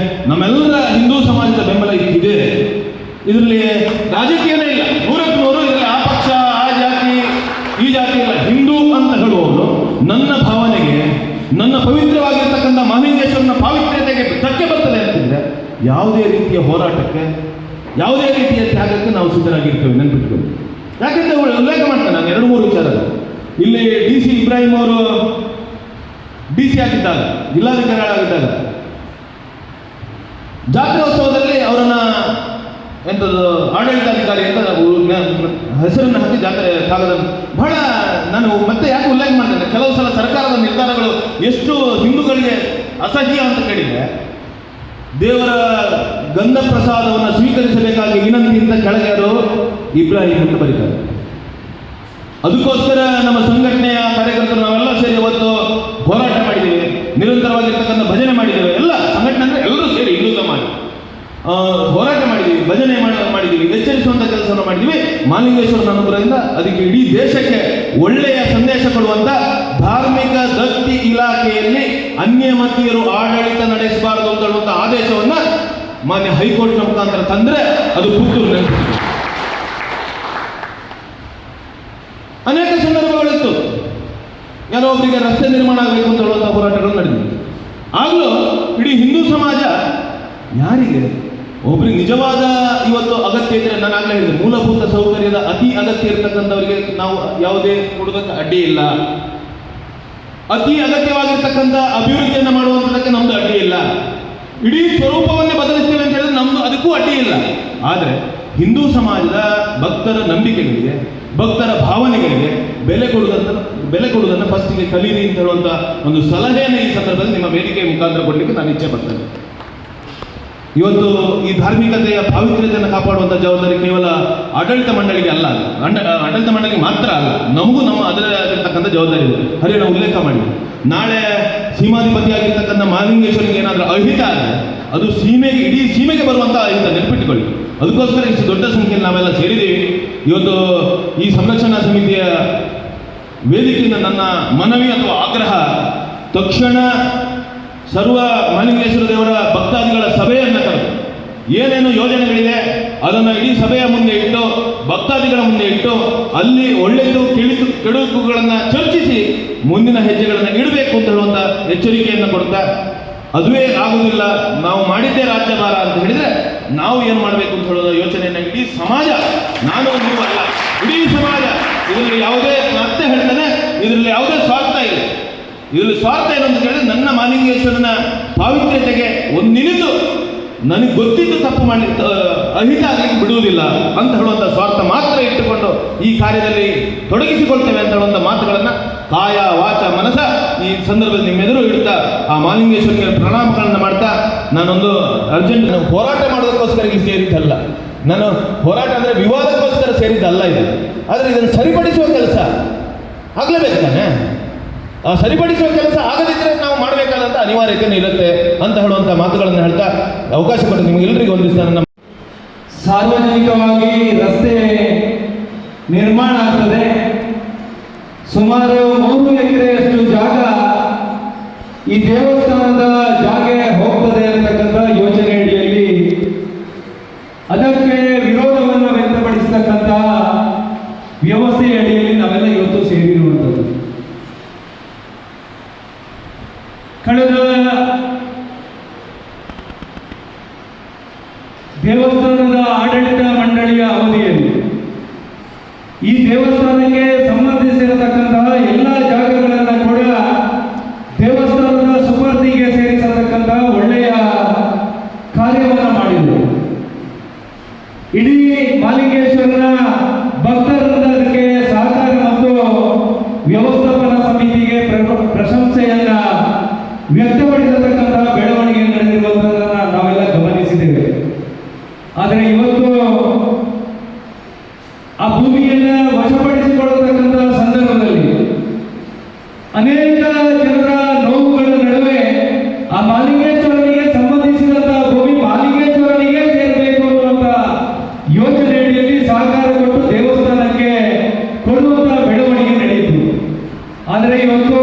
ನಮ್ಮೆಲ್ಲರ ಹಿಂದೂ ಸಮಾಜದ ಬೆಂಬಲ ಇದೆ. ಇದರಲ್ಲಿ ರಾಜಕೀಯನೇ ಇಲ್ಲ, 100ಕ್ಕೆ 100. ಇದರಲ್ಲಿ ಆ ಪಕ್ಷ, ಆ ಜಾತಿ, ಈ ಜಾತಿ ಇಲ್ಲ. ಹಿಂದೂ ಅಂತ ಹೇಳುವವರು ನನ್ನ ಭಾವನೆಗೆ, ನನ್ನ ಪವಿತ್ರವಾಗಿರ್ತಕ್ಕಂಥ ಮಹಾಲಿಂಗೇಶ್ವರನ ಪಾವಿತ್ರ್ಯತೆಗೆ ಧಕ್ಕೆ ಬರ್ತದೆ ಅಂತಂದರೆ ಯಾವುದೇ ರೀತಿಯ ಹೋರಾಟಕ್ಕೆ, ಯಾವುದೇ ರೀತಿಯ ತ್ಯಾಗಕ್ಕೆ ನಾವು ಸಿದ್ಧರಾಗಿರ್ತೇವೆ. ನೆನಪಿಟ್ಕೊಂಡು, ಯಾಕೆಂದ್ರೆ ಉಲ್ಲೇಖ ಮಾಡ್ತೇನೆ ನಾನು 2-3 ವಿಚಾರ. ಇಲ್ಲಿ DC ಇಬ್ರಾಹಿಂ ಅವರು DC ಆಗಿದ್ದಾಗ, ಜಿಲ್ಲಾಧಿಕಾರಿಗಳಾಗಿದ್ದಾಗ ಜಾತ್ರೋತ್ಸವದಲ್ಲಿ ಅವರನ್ನು ಎಂಥದ್ದು ಆಡಳಿತಾಧಿಕಾರಿ ಅಂತ ಹೆಸರನ್ನು ಹಾಕಿ ಜಾತ್ರೆ ಕಾಗದ ಬಹಳ ನಾನು ಮತ್ತೆ ಯಾಕೆ ಉಲ್ಲೇಖ ಮಾಡ್ತೇನೆ, ಕೆಲವು ಸಲ ಸರ್ಕಾರದ ನಿರ್ಧಾರಗಳು ಎಷ್ಟು ಹಿಂದೂಗಳಿಗೆ ಅಸಹ್ಯ ಅಂತ ಕೇಳಿದರೆ, ದೇವರ ಗಂಧ ಪ್ರಸಾದವನ್ನು ಸ್ವೀಕರಿಸಬೇಕಾಗಿ ವಿನಂತಿಯಿಂದ ಕೆಳಗೆ ಯಾರು ಇಬ್ರಾಹಿಂ ಅಂತ ಬರೀತಾರೆ. ಅದಕ್ಕೋಸ್ಕರ ನಮ್ಮ ಸಂಘಟನೆಯ ಕಾರ್ಯಕರ್ತರು ನಾವೆಲ್ಲ ಸೇರಿ ಇವತ್ತು ಹೋರಾಟ ಮಾಡಿದ್ದೇವೆ, ನಿರಂತರವಾಗಿರ್ತಕ್ಕಂಥ ಭಜನೆ ಮಾಡಿದ್ದೇವೆ. ಎಲ್ಲ ಸಂಘಟನೆ ಅಂದರೆ ಎಲ್ಲರೂ ಸೇರಿ ಹಿಂದೂ ಸಮಾಜ ಹೋರಾಟ ಮಾಡಿದ್ದೀವಿ, ಭಜನೆ ಮಾಡಿದ್ದೀವಿ, ಎಚ್ಚರಿಸುವಂಥ ಕೆಲಸವನ್ನು ಮಾಡಿದ್ದೀವಿ. ಮಹಾಲಿಂಗೇಶ್ವರನ ಅನುಗ್ರಹದಿಂದ ಅದಕ್ಕೆ ಇಡೀ ದೇಶಕ್ಕೆ ಒಳ್ಳೆಯ ಸಂದೇಶ ಕೊಡುವಂಥ ಧಾರ್ಮಿಕ ದತ್ತಿ ಇಲಾಖೆಯಲ್ಲಿ ಅನ್ಯಮತೀಯರು ಆಡಳಿತ ನಡೆಸಬಾರದು ಅಂತ ಹೇಳುವಂಥ ಆದೇಶವನ್ನು ಮಾನ್ಯ ಹೈಕೋರ್ಟ್ನ ಮುಖಾಂತರ ತಂದರೆ ಅದು ಪುತ್ತೂರು. ಅನೇಕ ಸಂದರ್ಭಗಳಿತ್ತು, ಯಾರೋ ಒಬ್ಬರಿಗೆ ರಸ್ತೆ ನಿರ್ಮಾಣ ಆಗಬೇಕು ಅಂತ ಹೇಳುವಂಥ ಹೋರಾಟಗಳು ನಡೆದಿದೆ. ಆಗಲೂ ಇಡೀ ಹಿಂದೂ ಸಮಾಜ ಯಾರಿಗೆ ಒಬ್ಬರಿಗೆ ನಿಜವಾದ ಇವತ್ತು ಅಗತ್ಯ ಇದ್ದರೆ, ನಾನು ಆಗಲೇ ಹೇಳಿದೆ, ಮೂಲಭೂತ ಸೌಕರ್ಯದ ಅತಿ ಅಗತ್ಯ ಇರತಕ್ಕಂಥವರಿಗೆ ನಾವು ಯಾವುದೇ ಕೊಡೋದಕ್ಕೆ ಅಡ್ಡಿ ಇಲ್ಲ. ಅತಿ ಅಗತ್ಯವಾಗಿರ್ತಕ್ಕಂಥ ಅಭಿವೃದ್ಧಿಯನ್ನು ಮಾಡುವಂಥದ್ದಕ್ಕೆ ನಮ್ಮದು ಅಡ್ಡಿ ಇಲ್ಲ. ಇಡೀ ಸ್ವರೂಪವನ್ನೇ ಬದಲಿಸ್ತೇವೆ ಅಂತ ಹೇಳಿದ್ರೆ ನಮ್ಮದು ಅದಕ್ಕೂ ಅಡ್ಡಿ ಇಲ್ಲ. ಆದರೆ ಹಿಂದೂ ಸಮಾಜದ ಭಕ್ತರ ನಂಬಿಕೆಗಳಿಗೆ ಭಕ್ತರ ಭಾವನೆಗಳಿಗೆ ಬೆಲೆ ಕೊಡುವುದನ್ನು ಫಸ್ಟಿಗೆ ಕಲೀರಿ ಅಂತ ಹೇಳುವಂಥ ಒಂದು ಸಲಹೆಯನ್ನು ಈ ಸಂದರ್ಭದಲ್ಲಿ ನಿಮ್ಮ ವೇದಿಕೆಯ ಮುಖಾಂತರ ಕೊಡಲಿಕ್ಕೆ ನಾನು ಇಚ್ಛೆ ಪಡ್ತೇನೆ. ಇವತ್ತು ಈ ಧಾರ್ಮಿಕತೆಯ ಪಾವಿತ್ರ್ಯತೆಯನ್ನು ಕಾಪಾಡುವಂಥ ಜವಾಬ್ದಾರಿ ಕೇವಲ ಆಡಳಿತ ಮಂಡಳಿಗೆ ಅಲ್ಲ, ಆಡಳಿತ ಮಂಡಳಿಗೆ ಮಾತ್ರ ಅಲ್ಲ, ನಮಗೂ ಅದರೇ ಆಗಿರ್ತಕ್ಕಂಥ ಜವಾಬ್ದಾರಿ ಇದೆ. ಹರಿಯಾಣ ಉಲ್ಲೇಖ ಮಾಡಿ, ನಾಳೆ ಸೀಮಾಧಿಪತಿಯಾಗಿರ್ತಕ್ಕಂಥ ಮಹಾಲಿಂಗೇಶ್ವರಿಗೆ ಏನಾದರೂ ಅಹಿತ ಆದರೆ ಅದು ಇಡೀ ಸೀಮೆಗೆ ಬರುವಂಥ ಅಹಿತ, ನೆನಪಿಟ್ಟುಕೊಳ್ಳಿ. ಅದಕ್ಕೋಸ್ಕರ ಇಷ್ಟು ದೊಡ್ಡ ಸಂಖ್ಯೆಯಲ್ಲಿ ನಾವೆಲ್ಲ ಸೇರಿದ್ದೀವಿ. ಇವತ್ತು ಈ ಸಂರಕ್ಷಣಾ ಸಮಿತಿಯ ವೇದಿಕೆಯಿಂದ ನನ್ನ ಮನವಿ ಅಥವಾ ಆಗ್ರಹ, ತಕ್ಷಣ ಸರ್ವ ಮಹಾಲಿಂಗೇಶ್ವರ ದೇವರ ಭಕ್ತಾದಿಗಳ ಸಭೆಯನ್ನು ಕರೆದು ಏನೇನು ಯೋಜನೆಗಳಿದೆ ಅದನ್ನು ಇಡೀ ಸಭೆಯ ಮುಂದೆ ಇಟ್ಟು, ಭಕ್ತಾದಿಗಳ ಮುಂದೆ ಇಟ್ಟು, ಅಲ್ಲಿ ಒಳ್ಳೆಯದು ಕೆಡುಕುಗಳನ್ನು ಚರ್ಚಿಸಿ ಮುಂದಿನ ಹೆಜ್ಜೆಗಳನ್ನು ಇಡಬೇಕು ಅಂತ ಹೇಳುವಂಥ ಎಚ್ಚರಿಕೆಯನ್ನು ಕೊಡ್ತಾ, ಅದುವೇ ಆಗುವುದಿಲ್ಲ, ನಾವು ಮಾಡಿದ್ದೇ ರಾಜ್ಯಭಾರ ಅಂತ ಹೇಳಿದರೆ ನಾವು ಏನು ಮಾಡಬೇಕು ಅಂತ ಹೇಳೋದ ಯೋಚನೆಯನ್ನು ಇಡೀ ಸಮಾಜ, ನಾನು ನೀವು ಅಲ್ಲ, ಇಡೀ ಸಮಾಜ ಇದರಲ್ಲಿ ಯಾವುದೇ, ಮತ್ತೆ ಹೇಳ್ತಾನೆ, ಇದರಲ್ಲಿ ಯಾವುದೇ ಸ್ವಾರ್ಥ ಇಲ್ಲ. ಇದರಲ್ಲಿ ಸ್ವಾರ್ಥ ಏನು ಅಂತ ಹೇಳಿದ್ರೆ, ನನ್ನ ಮಹಾಲಿಂಗೇಶ್ವರನ ಪಾವಿತ್ರ್ಯತೆಗೆ ಒಂದಿನಿದು ನನಗೆ ಗೊತ್ತಿದ್ದು ತಪ್ಪು ಮಾಡಲಿಕ್ಕೆ ಅಹಿತ ಆಗಲಿಕ್ಕೆ ಬಿಡುವುದಿಲ್ಲ ಅಂತ ಹೇಳುವಂಥ ಸ್ವಾರ್ಥ ಮಾತ್ರ ಇಟ್ಟುಕೊಂಡು ಈ ಕಾರ್ಯದಲ್ಲಿ ತೊಡಗಿಸಿಕೊಳ್ತೇವೆ ಅಂತ ಹೇಳುವಂಥ ಮಾತುಗಳನ್ನು ಕಾಯ ವಾಚ ಮನಸ ಈ ಸಂದರ್ಭದಲ್ಲಿ ನಿಮ್ಮೆದುರು ಇಡ್ತಾ ಆ ಮಹಾಲಿಂಗೇಶ್ವರನಿಗೆ ಪ್ರಣಾಮಗಳನ್ನು ಮಾಡ್ತಾ, ನಾನೊಂದು ಅರ್ಜೆಂಟ್ ಹೋರಾಟ ಮಾಡೋದಕ್ಕೋಸ್ಕರ ಇಲ್ಲಿ ಸೇರಿದ್ದಲ್ಲ, ನಾನು ಹೋರಾಟ ಅಂದರೆ ವಿವಾದಕ್ಕೋಸ್ಕರ ಸೇರಿದ್ದಲ್ಲ ಇದು. ಆದರೆ ಇದನ್ನು ಸರಿಪಡಿಸುವ ಕೆಲಸ ಆಗಲೇಬೇಕು ತಾನೆ. ಆ ಸರಿಪಡಿಸುವ ಕೆಲಸ ಆಗದಿದ್ದರೆ ನಾವು ಮಾಡಬೇಕಾದಂಥ ಅನಿವಾರ್ಯತೆಯೂ ಇರುತ್ತೆ ಅಂತ ಹೇಳುವಂಥ ಮಾತುಗಳನ್ನು ಹೇಳ್ತಾ ಅವಕಾಶ ಕೊಟ್ಟು ನಿಮಗೆಲ್ಲರಿಗೂ ಒಂದಿಸ್ತಾ ನನ್ನ ಸಾರ್ವಜನಿಕವಾಗಿ ರಸ್ತೆ ನಿರ್ಮಾಣ ಆಗ್ತದೆ. ಸುಮಾರು 3 ಎಕರೆಯಷ್ಟು ಜಾಗ ಈ ದೇವಸ್ಥಾನದ ಜಾಗೆ ಹೋಗ್ತದೆ ಅಂತಕ್ಕಂಥ ಯೋಜನೆ ಅಡಿಯಲ್ಲಿ ಅದಕ್ಕೆ ವಿರೋಧವನ್ನು ವ್ಯಕ್ತಪಡಿಸತಕ್ಕಂಥ ವ್ಯವಸ್ಥೆ ಅಡಿಯಲ್ಲಿ ನಾವೆಲ್ಲ ಇವತ್ತು ಸೇರಿರುವಂಥದ್ದು. ಕಳೆದ ದೇವಸ್ಥಾನದ ಆಡಳಿತ ಮಂಡಳಿಯ ಅವಧಿಯಲ್ಲಿ ಈ ದೇವಸ್ಥಾನಕ್ಕೆ ಸಂಬಂಧಿಸಿರತಕ್ಕಂತಹ ಎಲ್ಲ ಜಾಗಗಳನ್ನು ಕೂಡ ದೇವಸ್ಥಾನದ ಸುಪರ್ದಿಗೆ ಸೇರಿಸತಕ್ಕಂತಹ ಒಳ್ಳೆಯ ಕಾರ್ಯವನ್ನು ಮಾಡಿದರು. ಇಡೀ ಮಹಾಲಿಂಗೇಶ್ವರನ ಭಕ್ತರಿಂದ ಅದಕ್ಕೆ ಸಹಕಾರ ಮತ್ತು ವ್ಯವಸ್ಥಾಪನಾ ಸಮಿತಿಗೆ ಪ್ರಶಂಸೆಯನ್ನ ವ್ಯಕ್ತಪಡಿಸತಕ್ಕಂತಹ ಬೆಳವಣಿಗೆ ನಡೆದಿರುವಂಥದ್ದನ್ನು ನಾವೆಲ್ಲ ಗಮನಿಸಿದ್ದೇವೆ. ಆದರೆ ಇವತ್ತು ಆ ಭೂಮಿಯನ್ನು ವಶಪಡಿಸಿಕೊಳ್ಳತಕ್ಕಂತಹ ಸಂದರ್ಭದಲ್ಲಿ ಅನೇಕ ಜನರ ನೋವುಗಳ ನಡುವೆ ಆ ಮಹಾಲಿಂಗೇಶ್ವರನಿಗೆ ಸಂಬಂಧಿಸಿದಂತಹ ಭೂಮಿ ಮಹಾಲಿಂಗೇಶ್ವರನಿಗೆ ಸೇರಬೇಕು ಅನ್ನುವಂಥ ಯೋಜನೆ ಅಡಿಯಲ್ಲಿ ಸಹಕಾರ ಕೊಟ್ಟು ದೇವಸ್ಥಾನಕ್ಕೆ ಕೊಡುವಂತಹ ಬೆಳವಣಿಗೆ ನಡೆಯಿತು. ಆದರೆ ಇವತ್ತು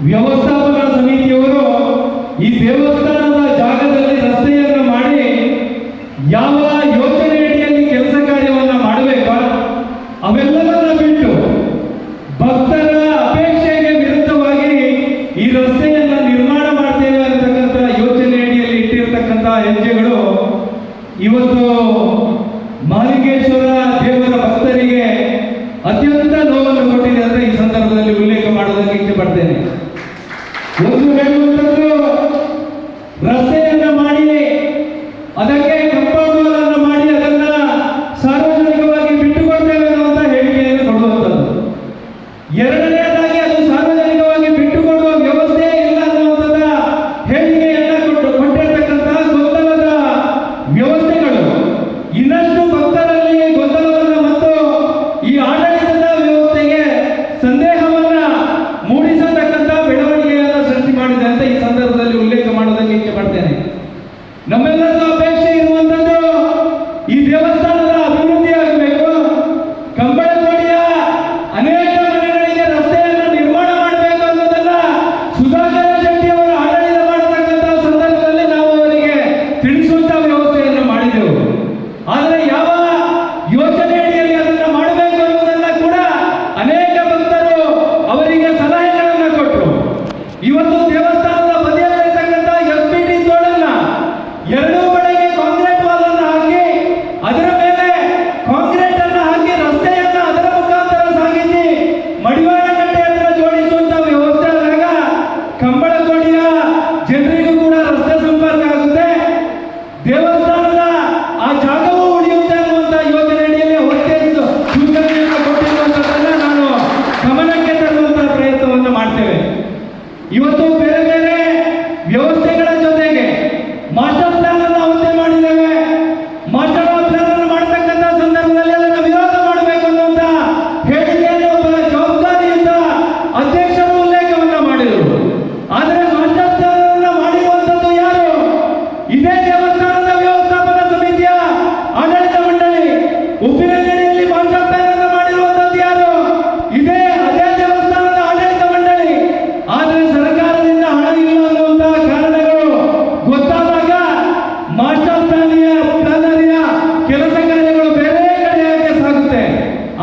ವ್ಯವಸ್ಥಾಪನಾ ಸಮಿತಿಯವರು ಈ ದೇವಸ್ಥಾನದ ಜಾಗದಲ್ಲಿ ರಸ್ತೆಯನ್ನು ಮಾಡಿ ಯಾವ ಯೋಜನೆ ಅಡಿಯಲ್ಲಿ ಕೆಲಸ ಕಾರ್ಯವನ್ನು ಮಾಡಬೇಕಾ ಅವೆಲ್ಲವನ್ನ ಬಿಟ್ಟು ಭಕ್ತರ ಅಪೇಕ್ಷೆಗೆ ವಿರುದ್ಧವಾಗಿ ಈ ರಸ್ತೆಯನ್ನು ನಿರ್ಮಾಣ ಮಾಡ್ತೇವೆ ಅಂತಕ್ಕಂಥ ಯೋಜನೆ ಅಡಿಯಲ್ಲಿ ಇಟ್ಟಿರತಕ್ಕಂಥ ಹೆಜ್ಜೆಗಳು ಇವತ್ತು ಮಹಾಲಿಂಗೇಶ್ವರ ದೇವರ ಭಕ್ತರಿಗೆ ಅತ್ಯಂತ ನೋವನ್ನು ಕೊಟ್ಟಿದೆ ಅಂತ ಈ ಸಂದರ್ಭದಲ್ಲಿ ಉಲ್ಲೇಖ ಮಾಡೋದಕ್ಕೆ ಇಚ್ಛೆ ಪಡ್ತೇನೆ.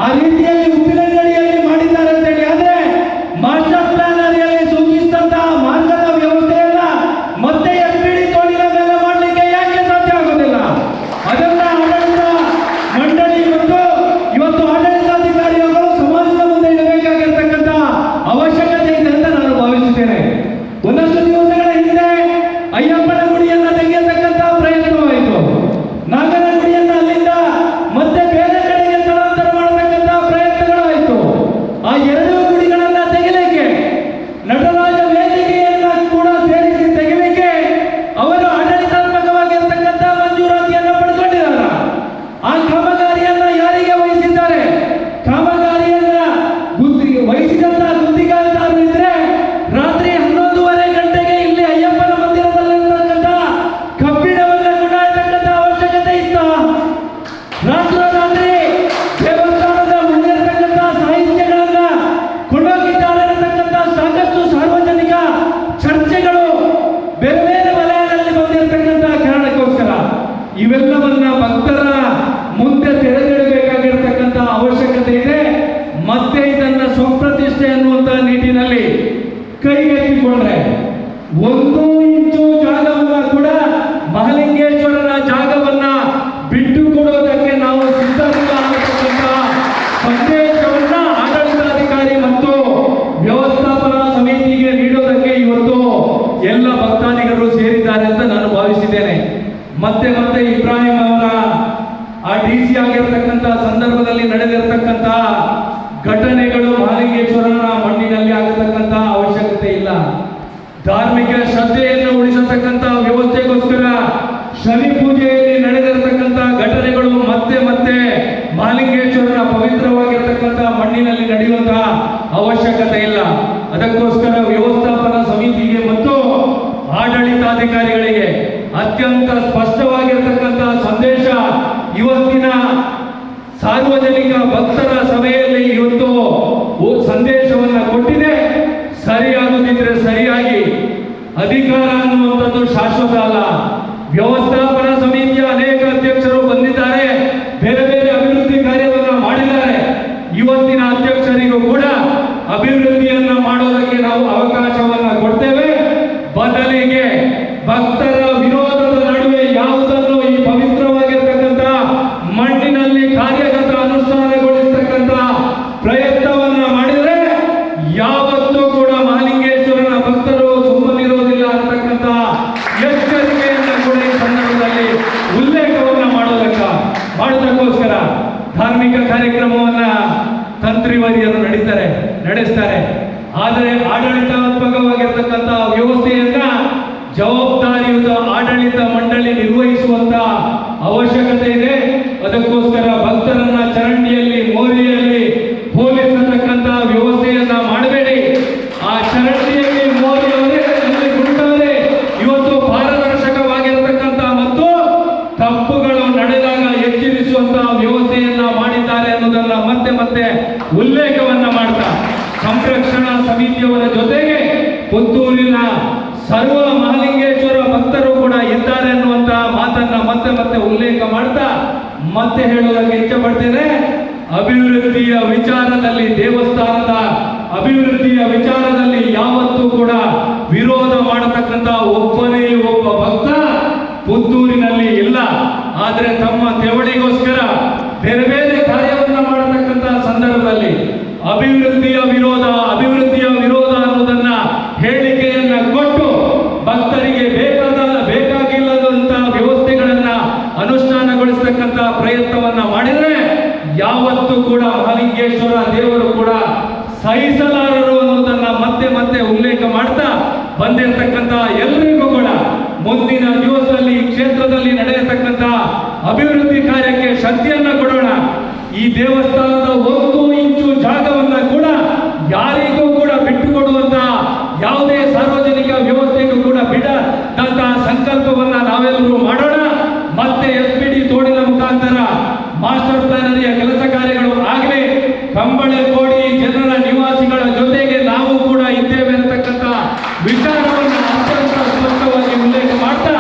ಆ ರೀತಿಯಲ್ಲಿ ಉಪ್ಪಿನಂಗಡಿಯಲ್ಲಿ ಮಾಡಿದ್ದಾರೆ ಅಂತೇಳಿ ಆದ್ರೆ ಮಾಸ್ಟರ್ ಪ್ಲಾನ್ ಅಡಿಯಲ್ಲಿ ಸೂಚಿಸಿದಂತಹ ಮಾರ್ಗದ ವ್ಯವಸ್ಥೆಯನ್ನ ಮತ್ತೆ SPD ತೋಳಿನ ಮೇಲೆ ಮಾಡಲಿಕ್ಕೆ ಯಾಕೆ ಸಾಧ್ಯ ಆಗೋದಿಲ್ಲ? ಅದನ್ನ ಆಡಳಿತ ಮಂಡಳಿ ಮತ್ತು ಇವತ್ತು ಆಡಳಿತಾಧಿಕಾರಿಗಳು ಸಮಾಜದ ಮುಂದೆ ಇಡಬೇಕಾಗಿರ್ತಕ್ಕಂಥ ಅವಶ್ಯಕತೆ ಇದೆ ಅಂತ ನಾನು ಭಾವಿಸುತ್ತೇನೆ. ಒಂದಷ್ಟು ದಿವಸಗಳ ಹಿಂದೆ ಅಯ್ಯಪ್ಪನ ಗುಡಿಯನ್ನ ತೆಗೆಯತಕ್ಕಂಥ ಪ್ರಯತ್ನವಾಯಿತು. ನಾಗನ ಗುಡಿಯನ್ನ ಅಲ್ಲಿಂದ ಮತ್ತೆ ಬೇರೆ ಕಡೆಗೆ ಸ್ಥಳಾಂತರ ಮಾಡತಕ್ಕಂಥ ಪ್ರಯತ್ನಗಳಾಯಿತು. ಆ ಎರಡೂ ಗುಡಿಗಳನ್ನ ತೆಗೆಯಲಿಕ್ಕೆ ನಟರಾಜ ವೇದಿಕೆಯನ್ನ ಕೂಡ ಸೇರಿಸಿ ತೆಗೆಯಲಿಕ್ಕೆ ಅವರು ಆಡಳಿತಾತ್ಮಕವಾಗಿರ್ತಕ್ಕಂಥ ಮಂಜೂರಾತಿಯನ್ನ ಪಡೆದುಕೊಂಡಿದ್ದಾರೆ. ಆ ಕಾಮಗಾರಿಯನ್ನ ಯಾರಿಗೆ ವಹಿಸಿದ್ದಾರೆ? ಕಾಮಗಾರಿಯನ್ನ ವಹಿಸಿದಂತ ಗುತ್ತಿಗೆದಾರರು ಇದ್ರೆ ರಾತ್ರಿ 11:30 ಗಂಟೆಗೆ ಇಲ್ಲಿ ಅಯ್ಯಪ್ಪನ ಮಂದಿರದಲ್ಲಿರ್ತಕ್ಕಂಥ ಕಬ್ಬಿಣವನ್ನ ಕೊಂಡೊಯ್ಯತಕ್ಕಂಥ ಅವಶ್ಯಕತೆ ಇತ್ತ? ರಾತ್ರೋರಾತ್ರಿ ದೇವಸ್ಥಾನದ ಮುಂದಿರತಕ್ಕಂಥ ಸಾಹಿತ್ಯಗಳನ್ನ ಕೊಂಡೋಗಿದ್ದಾರೆ ಅನ್ನತಕ್ಕಂಥ ಸಾಕಷ್ಟು ಸಾರ್ವಜನಿಕ ಚರ್ಚೆಗಳು ಬೇರೆ ಬೇರೆ ವಲಯದಲ್ಲಿ ಬಂದಿರತಕ್ಕಂಥ ಕಾರಣಕ್ಕೋಸ್ಕರ ಇವೆಲ್ಲವನ್ನ ಭಕ್ತರ ಮುಂದೆ ತೆರೆದಿಡಬೇಕಾಗಿರ್ತಕ್ಕಂಥ ಅವಶ್ಯಕತೆ ಇದೆ. ಮತ್ತೆ ಇದನ್ನ ಸ್ವಪ್ರತಿಷ್ಠೆ ಅನ್ನುವಂಥ ನಿಟ್ಟಿನಲ್ಲಿ ಕೈಗೆತ್ತಿಕೊಂಡ್ರೆ 1 ಇಂಚು ಜಾಗವನ್ನ ಕೂಡ ಮಹಾಲಿಂಗೇಶ್ವರನ ಜಾಗವನ್ನ ಬಿಟ್ಟು ಕೊಡೋದಕ್ಕೆ ನಾವು ಸಿದ್ಧರಿಲ್ಲ ಅನ್ನತಕ್ಕಂಥ ಸಂದೇಶವನ್ನ ಆಡಳಿತಾಧಿಕಾರಿ ಮತ್ತು ವ್ಯವಸ್ಥಾಪನಾ ಸಮಿತಿಗೆ ನೀಡೋದಕ್ಕೆ ಇವತ್ತು ಎಲ್ಲ ಭಕ್ತಾದಿಗಳು ಸೇರಿದ್ದಾರೆ ಅಂತ ನಾನು ಭಾವಿಸಿದ್ದೇನೆ. ಮತ್ತೆ ಮತ್ತೆ ಇಬ್ರಾಹಿಂ ಅವರ ಆ DC ಆಗಿರ್ತಕ್ಕಂಥ ಸಂದರ್ಭದಲ್ಲಿ ನಡೆದಿರತಕ್ಕಂಥ ಘಟನೆಗಳು ಮಹಾಲಿಂಗೇಶ್ವರನ ಮಣ್ಣಿನಲ್ಲಿ ಆಗತಕ್ಕಂಥ ಅವಶ್ಯಕತೆ ಇಲ್ಲ. ಧಾರ್ಮಿಕ ಶ್ರದ್ಧೆಯನ್ನು ಉಳಿಸತಕ್ಕಂಥ ವ್ಯವಸ್ಥೆಗೋಸ್ಕರ ಶನಿ ಪೂಜೆಯಲ್ಲಿ ನಡೆದಿರತಕ್ಕಂಥ ಘಟನೆಗಳು ಮತ್ತೆ ಮತ್ತೆ ಮಹಾಲಿಂಗೇಶ್ವರನ ಪವಿತ್ರವಾಗಿರ್ತಕ್ಕಂಥ ಮಣ್ಣಿನಲ್ಲಿ ನಡೆಯುವಂತಹ ಅವಶ್ಯಕತೆ ಇಲ್ಲ. ಅದಕ್ಕೋಸ್ಕರ ವ್ಯವಸ್ಥಾಪನಾ ಸಮಿತಿಗೆ ಮತ್ತು ಆಡಳಿತಾಧಿಕಾರಿಗಳಿಗೆ ಅತ್ಯಂತ ಸ್ಪಷ್ಟವಾಗಿರ್ತಕ್ಕಂಥ ಸಂದೇಶ ಇವತ್ತಿನ ಸಾರ್ವಜನಿಕ ಭಕ್ತರ ಸಭೆಯಲ್ಲಿ ಇವತ್ತು ಸಂದೇಶವನ್ನ ಕೊಟ್ಟಿದೆ. ಸರಿಯಾಗುತ್ತಿದ್ರೆ ಸರಿಯಾಗಿ, ಅಧಿಕಾರ ಅನ್ನುವಂಥದ್ದು ಶಾಶ್ವತ ಅಲ್ಲ. ವ್ಯವಸ್ಥಾಪನಾ ಸಮಿತಿಯ ಅನೇಕ ಅಧ್ಯಕ್ಷರು ಬಂದಿದ್ದಾರೆ, ಬೇರೆ ಬೇರೆ ಅಭಿವೃದ್ಧಿ ಕಾರ್ಯವನ್ನ ಮಾಡಿದ್ದಾರೆ. ಇವತ್ತಿನ ಅಧ್ಯಕ್ಷರಿಗೂ ಕೂಡ ಅಭಿವೃದ್ಧಿಯನ್ನ ಮಾಡೋದಕ್ಕೆ ನಾವು ಅವಕಾಶವನ್ನ ಕೊಡ್ತೇವೆ. ಬದಲಿಗೆ ಭಕ್ತರ ವಿರೋಧದ ನಡುವೆ ಯಾವುದನ್ನು ಈ ಪವಿತ್ರವಾಗಿರ್ತಕ್ಕಂಥ ಮಣ್ಣಿನಲ್ಲಿ ಕಾರ್ಯಗತ ಅನುಷ್ಠಾನಗೊಳಿಸತಕ್ಕಂಥ ಪ್ರಯತ್ನವನ್ನ ಮಾಡಿದರೆ ಯಾವತ್ತೂ ಕೂಡ ಮಹಾಲಿಂಗೇಶ್ವರನ ಭಕ್ತರು ಸುಮ್ಮನಿರೋದಿಲ್ಲ ಅಂತಕ್ಕಂಥ ಎಚ್ಚರಿಕೆಯನ್ನ ಕೂಡ ಈ ಸಂದರ್ಭದಲ್ಲಿ ಉಲ್ಲೇಖವನ್ನ ಮಾಡೋದಕ್ಕೋಸ್ಕರ ಧಾರ್ಮಿಕ ಕಾರ್ಯಕ್ರಮವನ್ನ ತಂತ್ರಿವರಿಯರು ನಡೆಸ್ತಾರೆ. ಆದರೆ ಆಡಳಿತಾತ್ಮಕವಾಗಿರ್ತಕ್ಕಂಥ ವ್ಯವಸ್ಥೆಯನ್ನ ಜವಾಬ್ದಾರಿಯುತ ಆಡಳಿತ ಮಂಡಳಿ ನಿರ್ವಹಿಸುವಂತ ಅವಶ್ಯಕತೆ ಇದೆ. ಅದಕ್ಕೋಸ್ಕರ ಭಕ್ತರನ್ನ ಚರಂಡಿಯಲ್ಲಿ ಮೋರಿಯಲ್ಲಿ ಹೋಲಿಸತಕ್ಕಂಥ ವ್ಯವಸ್ಥೆಯನ್ನ ಮಾಡಬೇಡಿ. ಆ ಚರಂಡಿಯಲ್ಲಿ ಮೋರಿಯವರೇ ಅಲ್ಲಿ ಗುಂಟವರೇ ಇವತ್ತು ಪಾರದರ್ಶಕವಾಗಿರತಕ್ಕಂಥ ಮತ್ತು ತಪ್ಪುಗಳು ನಡೆದಾಗ ಎಚ್ಚರಿಸುವಂತಹ ವ್ಯವಸ್ಥೆಯನ್ನ ಮಾಡಿದ್ದಾರೆ ಅನ್ನೋದನ್ನ ಮತ್ತೆ ಮತ್ತೆ ಉಲ್ಲೇಖವನ್ನ ಮಾಡ್ತಾ ಸಂರಕ್ಷಣಾ ಸಮಿತಿಯವರ ಜೊತೆಗೆ ಪುತ್ತೂರಿನ ಸರ್ವ ಮಹಾಲಿಂಗೇಶ್ವರ ಭಕ್ತರು ಕೂಡ ಇದ್ದಾರೆ ಅನ್ನುವಂತ ಮಾತನ್ನ ಮತ್ತೆ ಮತ್ತೆ ಉಲ್ಲೇಖ ಮಾಡ್ತಾ ಮತ್ತೆ ಹೇಳೋದಕ್ಕೆ ಇಚ್ಛೆ ಪಡ್ತೇನೆ. ಅಭಿವೃದ್ಧಿಯ ವಿಚಾರದಲ್ಲಿ, ದೇವಸ್ಥಾನದ ಅಭಿವೃದ್ಧಿಯ ವಿಚಾರದಲ್ಲಿ ಯಾವತ್ತೂ ಕೂಡ ವಿರೋಧ ಮಾಡತಕ್ಕಂಥ ಒಬ್ಬನೇ ಒಬ್ಬ ಭಕ್ತ ಪುತ್ತೂರಿನಲ್ಲಿ ಇಲ್ಲ. ಆದರೆ ತಮ್ಮ ತೆವಳಿಗೋಸ್ಕರ ಬೇರೆ ಬೇರೆ ಕಾರ್ಯವನ್ನ ಮಾಡತಕ್ಕಂಥ ಸಂದರ್ಭದಲ್ಲಿ ಅಭಿವೃದ್ಧಿಯ ವಿರೋಧ ಅನ್ನೋದನ್ನ ಹೇಳಿಕೆಯನ್ನ ಕೊಟ್ಟು ಭಕ್ತರಿಗೆ ಬೇಕಾಗಿಲ್ಲದಂತ ವ್ಯವಸ್ಥೆಗಳನ್ನ ಅನುಷ್ಠಾನಗೊಳಿಸತಕ್ಕಂಥ ಪ್ರಯತ್ನವನ್ನ ಮಾಡಿದರೆ ಯಾವತ್ತೂ ಕೂಡ ಮಹಾಲಿಂಗೇಶ್ವರ ದೇವರು ಕೂಡ ಸಹಿಸಲಾರರು ಅನ್ನೋದನ್ನ ಮತ್ತೆ ಮತ್ತೆ ಉಲ್ಲೇಖ ಮಾಡ್ತಾ ಬಂದಿರತಕ್ಕಂಥ ಎಲ್ಲರಿಗೂ ಕೂಡ ಮುಂದಿನ ದಿವಸದಲ್ಲಿ ಈ ಕ್ಷೇತ್ರದಲ್ಲಿ ನಡೆಯತಕ್ಕಂಥ ಅಭಿವೃದ್ಧಿ ಕಾರ್ಯಕ್ಕೆ ಶಕ್ತಿಯನ್ನ ಕೊಡೋಣ. ಈ ದೇವಸ್ಥಾನದ 1 ಇಂಚು ಜಾಗವನ್ನ ಕೂಡ ಯಾರಿಗೂ ಕೂಡ ಬಿಟ್ಟುಕೊಡುವಂತ ಯಾವುದೇ ಸಾರ್ವಜನಿಕ ವ್ಯವಸ್ಥೆಗೂ ಕೂಡ ಬಿಡದಂತಹ ಸಂಕಲ್ಪವನ್ನ ನಾವೆಲ್ಲರೂ ಮಾಡೋಣ. ಮತ್ತೆ SPD ತೋಡಿನ ಮುಖಾಂತರ ಮಾಸ್ಟರ್ ಪ್ಲಾನ್ ಅಡಿಯ ಕೆಲಸ ಕಾರ್ಯಗಳು ಆಗಲಿ. ಕಂಬಳೆ ಕೋಡಿ ಜನರ ನಿವಾಸಿಗಳ ಜೊತೆಗೆ ನಾವು ಕೂಡ ಇದ್ದೇವೆ ಅಂತಕ್ಕಂಥ ವಿಚಾರವನ್ನು ಅತ್ಯಂತ ಸ್ಪಷ್ಟವಾಗಿ ಉಲ್ಲೇಖ ಮಾಡ್ತಾ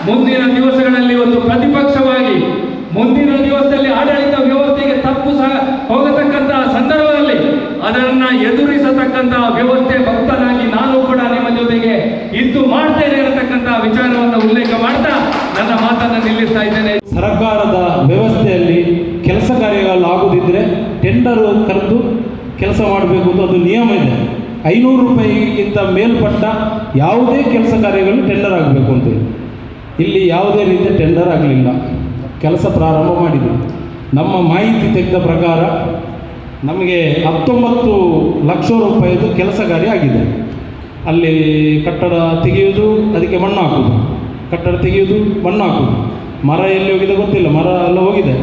ಮುಂದಿನ ದಿವಸಗಳಲ್ಲಿ ಒಂದು ಪ್ರತಿಪಕ್ಷವಾಗಿ ಮುಂದಿನ ದಿವಸದಲ್ಲಿ ಆಡಳಿತ ವ್ಯವಸ್ಥೆಗೆ ತಪ್ಪು ಸಹ ಹೋಗತಕ್ಕಂಥ ಇರತಕ್ಕಂಥ ವ್ಯವಸ್ಥೆ ಭಕ್ತನಾಗಿ ನಾನು ಕೂಡ ನಿಮ್ಮ ಜೊತೆಗೆ ಇದ್ದು ಮಾಡ್ತೇನೆ ಇರತಕ್ಕಂಥ ವಿಚಾರವನ್ನು ಉಲ್ಲೇಖ ಮಾಡ್ತಾ ನನ್ನ ಮಾತನ್ನು ನಿಲ್ಲಿಸ್ತಾ ಇದ್ದೇನೆ. ಸರ್ಕಾರದ ವ್ಯವಸ್ಥೆಯಲ್ಲಿ ಕೆಲಸ ಕಾರ್ಯಗಳು ಆಗುದಿದ್ರೆ ಟೆಂಡರು ಕರೆದು ಕೆಲಸ ಮಾಡಬೇಕು ಅಂತ ಅದು ನಿಯಮ ಇದೆ. 500 ರೂಪಾಯಿಗಿಂತ ಮೇಲ್ಪಟ್ಟ ಯಾವುದೇ ಕೆಲಸ ಕಾರ್ಯಗಳು ಟೆಂಡರ್ ಆಗಬೇಕು ಅಂತೇಳಿ ಇಲ್ಲಿ ಯಾವುದೇ ರೀತಿಯ ಟೆಂಡರ್ ಆಗಲಿಲ್ಲ. ಕೆಲಸ ಪ್ರಾರಂಭ ಮಾಡಿದರು. ನಮ್ಮ ಮಾಹಿತಿ ತೆಗೆದ ಪ್ರಕಾರ ನಮಗೆ 19 ಲಕ್ಷ ರೂಪಾಯಿದು ಕೆಲಸ ಕಾರ್ಯ ಆಗಿದೆ. ಅಲ್ಲಿ ಕಟ್ಟಡ ತೆಗೆಯುವುದು, ಅದಕ್ಕೆ ಮಣ್ಣು ಹಾಕೋದು, ಕಟ್ಟಡ ತೆಗೆಯುವುದು, ಮಣ್ಣು ಹಾಕೋದು, ಮರ ಎಲ್ಲಿ ಹೋಗಿದೆ ಗೊತ್ತಿಲ್ಲ, ಮರ ಎಲ್ಲ ಹೋಗಿದೆ,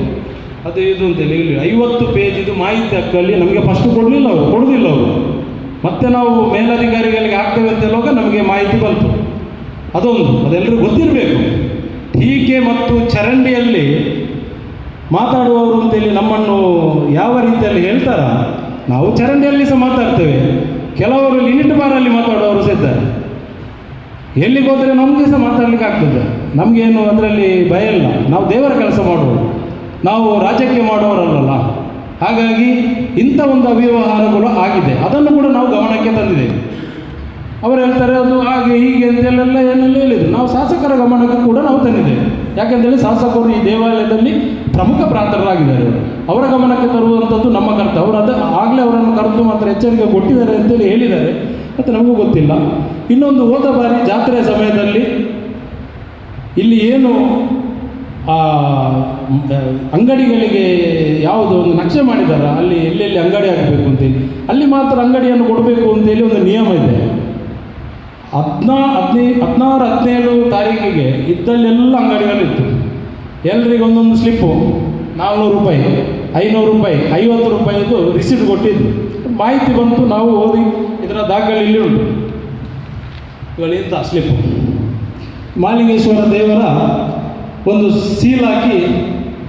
ಅದು ಇದು ಅಂತೇಳಿ ಇಲ್ಲಿ 50 ಪೇಜಿದು ಮಾಹಿತಿ ಹಕ್ಕಲ್ಲಿ ನಮಗೆ ಫಸ್ಟ್ ಕೊಡಲಿಲ್ಲ ಅವರು, ಕೊಡೋದಿಲ್ಲ ಅವರು. ಮತ್ತೆ ನಾವು ಮೇಲಧಿಕಾರಿಗಳಿಗೆ ಆಗ್ತೇವೆ ಅಂತ ಹೇಳುವಾಗ ನಮಗೆ ಮಾಹಿತಿ ಬಂತು. ಅದೆಲ್ಲರೂ ಗೊತ್ತಿರಬೇಕು. ಟೀಕೆ ಮತ್ತು ಚರಂಡಿಯಲ್ಲಿ ಮಾತಾಡುವವರು ಅಂತೇಳಿ ನಮ್ಮನ್ನು ಯಾವ ರೀತಿಯಲ್ಲಿ ಹೇಳ್ತಾರ, ನಾವು ಚರಂಡಿಯಲ್ಲಿ ಸಹ ಮಾತಾಡ್ತೇವೆ. ಕೆಲವರು ಲಿಮಿಟ್ ಬಾರಲ್ಲಿ ಮಾತಾಡುವವರು ಸಹ ಇದ್ದಾರೆ. ಎಲ್ಲಿಗೆ ಹೋದರೆ ನಮಗೆ ಸಹ ಮಾತಾಡಲಿಕ್ಕೆ ಆಗ್ತದೆ. ನಮಗೇನು ಅದರಲ್ಲಿ ಭಯ ಇಲ್ಲ. ನಾವು ದೇವರ ಕೆಲಸ ಮಾಡುವವರು, ನಾವು ರಾಜಕೀಯ ಮಾಡುವವರಲ್ಲ. ಹಾಗಾಗಿ ಇಂಥ ಒಂದು ಅವ್ಯವಹಾರಗಳು ಆಗಿದೆ. ಅದನ್ನು ಕೂಡ ನಾವು ಗಮನಕ್ಕೆ ತಂದಿದ್ದೇವೆ. ಅವರು ಹೇಳ್ತಾರೆ ಅದು ಹಾಗೆ ಹೀಗೆ ಅಂತೆಲ್ಲ ಏನೆಲ್ಲ ಹೇಳಿದರು. ನಾವು ಶಾಸಕರ ಗಮನಕ್ಕೆ ಕೂಡ ನಾವು ತಂದಿದ್ದೇವೆ. ಯಾಕೆಂತೇಳಿ ಶಾಸಕರು ಈ ದೇವಾಲಯದಲ್ಲಿ ಪ್ರಮುಖ ಪ್ರಾರ್ಥರಾಗಿದ್ದಾರೆ. ಅವರ ಗಮನಕ್ಕೆ ತರುವಂಥದ್ದು ನಮ್ಮ ಕರ್ತವ್ಯ. ಅವರು ಆಗಲೇ ಅವರನ್ನು ಕರೆದು ಮಾತ್ರ ಎಚ್ಚರಿಕೆ ಕೊಟ್ಟಿದ್ದಾರೆ ಅಂತೇಳಿ ಹೇಳಿದ್ದಾರೆ. ಮತ್ತು ನಮಗೂ ಗೊತ್ತಿಲ್ಲ. ಇನ್ನೊಂದು, ಹೋದ ಬಾರಿ ಜಾತ್ರೆಯ ಸಮಯದಲ್ಲಿ ಇಲ್ಲಿ ಏನು ಅಂಗಡಿಗಳಿಗೆ ಯಾವುದೋ ಒಂದು ನಕ್ಷೆ ಮಾಡಿದ್ದಾರೆ, ಅಲ್ಲಿ ಎಲ್ಲೆಲ್ಲಿ ಅಂಗಡಿ ಆಗಬೇಕು ಅಂತೇಳಿ ಅಲ್ಲಿ ಮಾತ್ರ ಅಂಗಡಿಯನ್ನು ಕೊಡಬೇಕು ಅಂತೇಳಿ ಒಂದು ನಿಯಮ ಇದೆ. 16-17 ತಾರೀಕಿಗೆ ಇದ್ದಲ್ಲೆಲ್ಲ ಅಂಗಡಿಗಳಿತ್ತು. ಎಲ್ರಿಗೂ ಒಂದೊಂದು ಸ್ಲಿಪ್ಪು 400 ರೂಪಾಯಿ, 500 ರೂಪಾಯಿ, 50 ರೂಪಾಯಿದು ರಿಸೀಟ್ ಕೊಟ್ಟಿದ್ದು. ಮಾಹಿತಿ ಬಂತು, ನಾವು ಓದಿ ಇದರ ದಾಖಲೆ ಇಲ್ಲಿ ಉಂಟು. ಇವಾಗ ಇಂಥ ಸ್ಲಿಪ್ಪು ಮಹಾಲಿಂಗೇಶ್ವರ ದೇವರ ಒಂದು ಸೀಲ್ ಹಾಕಿ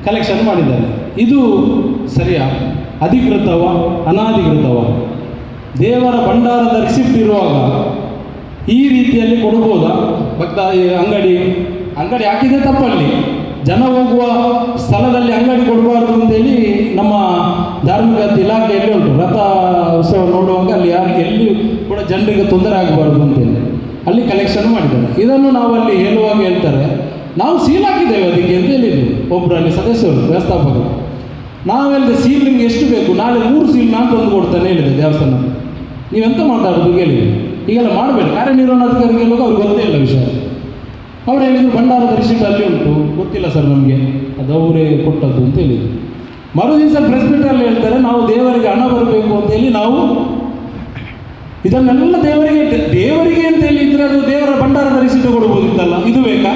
ಕಲೆಕ್ಷನ್ ಮಾಡಿದ್ದಾರೆ. ಇದು ಸರಿಯಾ? ಅಧಿಕೃತವ ಅನಾಧಿಕೃತವ? ದೇವರ ಭಂಡಾರದ ರಿಸಿಪ್ಟ್ ಇರುವಾಗ ಈ ರೀತಿಯಲ್ಲಿ ಕೊಡ್ಬೋದಾ? ಭಕ್ತ ಅಂಗಡಿ ಹಾಕಿದೆ ತಪ್ಪಲ್ಲಿ. ಜನ ಹೋಗುವ ಸ್ಥಳದಲ್ಲಿ ಅಂಗಡಿ ಕೊಡಬಾರ್ದು ಅಂತೇಳಿ ನಮ್ಮ ಧಾರ್ಮಿಕ ಇಲಾಖೆಯಲ್ಲಿ ಉಂಟು. ರಥ ಉತ್ಸವ ನೋಡುವಾಗ ಅಲ್ಲಿ ಎಲ್ಲಿ ಕೂಡ ಜನರಿಗೆ ತೊಂದರೆ ಆಗಬಾರ್ದು ಅಂತೇಳಿ ಅಲ್ಲಿ ಕಲೆಕ್ಷನ್ ಮಾಡಿದ್ದಾರೆ. ಇದನ್ನು ನಾವು ಅಲ್ಲಿ ಹೇಳುವಾಗ ಹೇಳ್ತಾರೆ, ನಾವು ಸೀಲ್ ಹಾಕಿದ್ದೇವೆ ಅದಕ್ಕೆ ಅಂತ ಹೇಳಿದ್ರು ಒಬ್ಬರು ಅಲ್ಲಿ ಸದಸ್ಯರು, ವ್ಯವಸ್ಥಾಪಕರು. ನಾವೆಲ್ಲ ಸೀಲ್ ನಿಮ್ಗೆ ಎಷ್ಟು ಬೇಕು? ನಾಳೆ 3 ಸೀಲ್ ನಾನು ತಂದು ಕೊಡ್ತಾನೆ ಹೇಳಿದೆ ದೇವಸ್ಥಾನ. ನೀವೆಂತ ಮಾತಾಡೋದು ಹೇಳಿದೆ? ಈಗೆಲ್ಲ ಮಾಡಬೇಡಿ. ಕಾರ್ಯನಿರ್ವಹಣಾಧಿಕಾರಿಗೆ ಹೇಳುವಾಗ ಅವ್ರಿಗೆ ಗೊತ್ತೇ ಇಲ್ಲ ವಿಷಯ. ಅವ್ರು ಹೇಳಿದ್ರು ಭಂಡಾರದ ರಿಸೀಟ್ ಅಲ್ಲಿ ಉಂಟು, ಗೊತ್ತಿಲ್ಲ ಸರ್ ನಮಗೆ, ಅದು ಅವರೇ ಕೊಟ್ಟದ್ದು ಅಂತ ಹೇಳಿದ್ರು. ಮರುದಿವಸ ಪ್ರೆಸ್ ಮೀಟಲ್ಲಿ ಹೇಳ್ತಾರೆ, ನಾವು ದೇವರಿಗೆ ಹಣ ಬರಬೇಕು ಅಂತೇಳಿ ನಾವು ಇದನ್ನೆಲ್ಲ ದೇವರಿಗೆ ಅಂತ ಹೇಳಿ ಇದ್ರೆ ಅದು ದೇವರ ಭಂಡಾರದ ರಿಸೀಟ್ ಕೊಡ್ಬೋದಿತ್ತಲ್ಲ. ಇದು ಬೇಕಾ?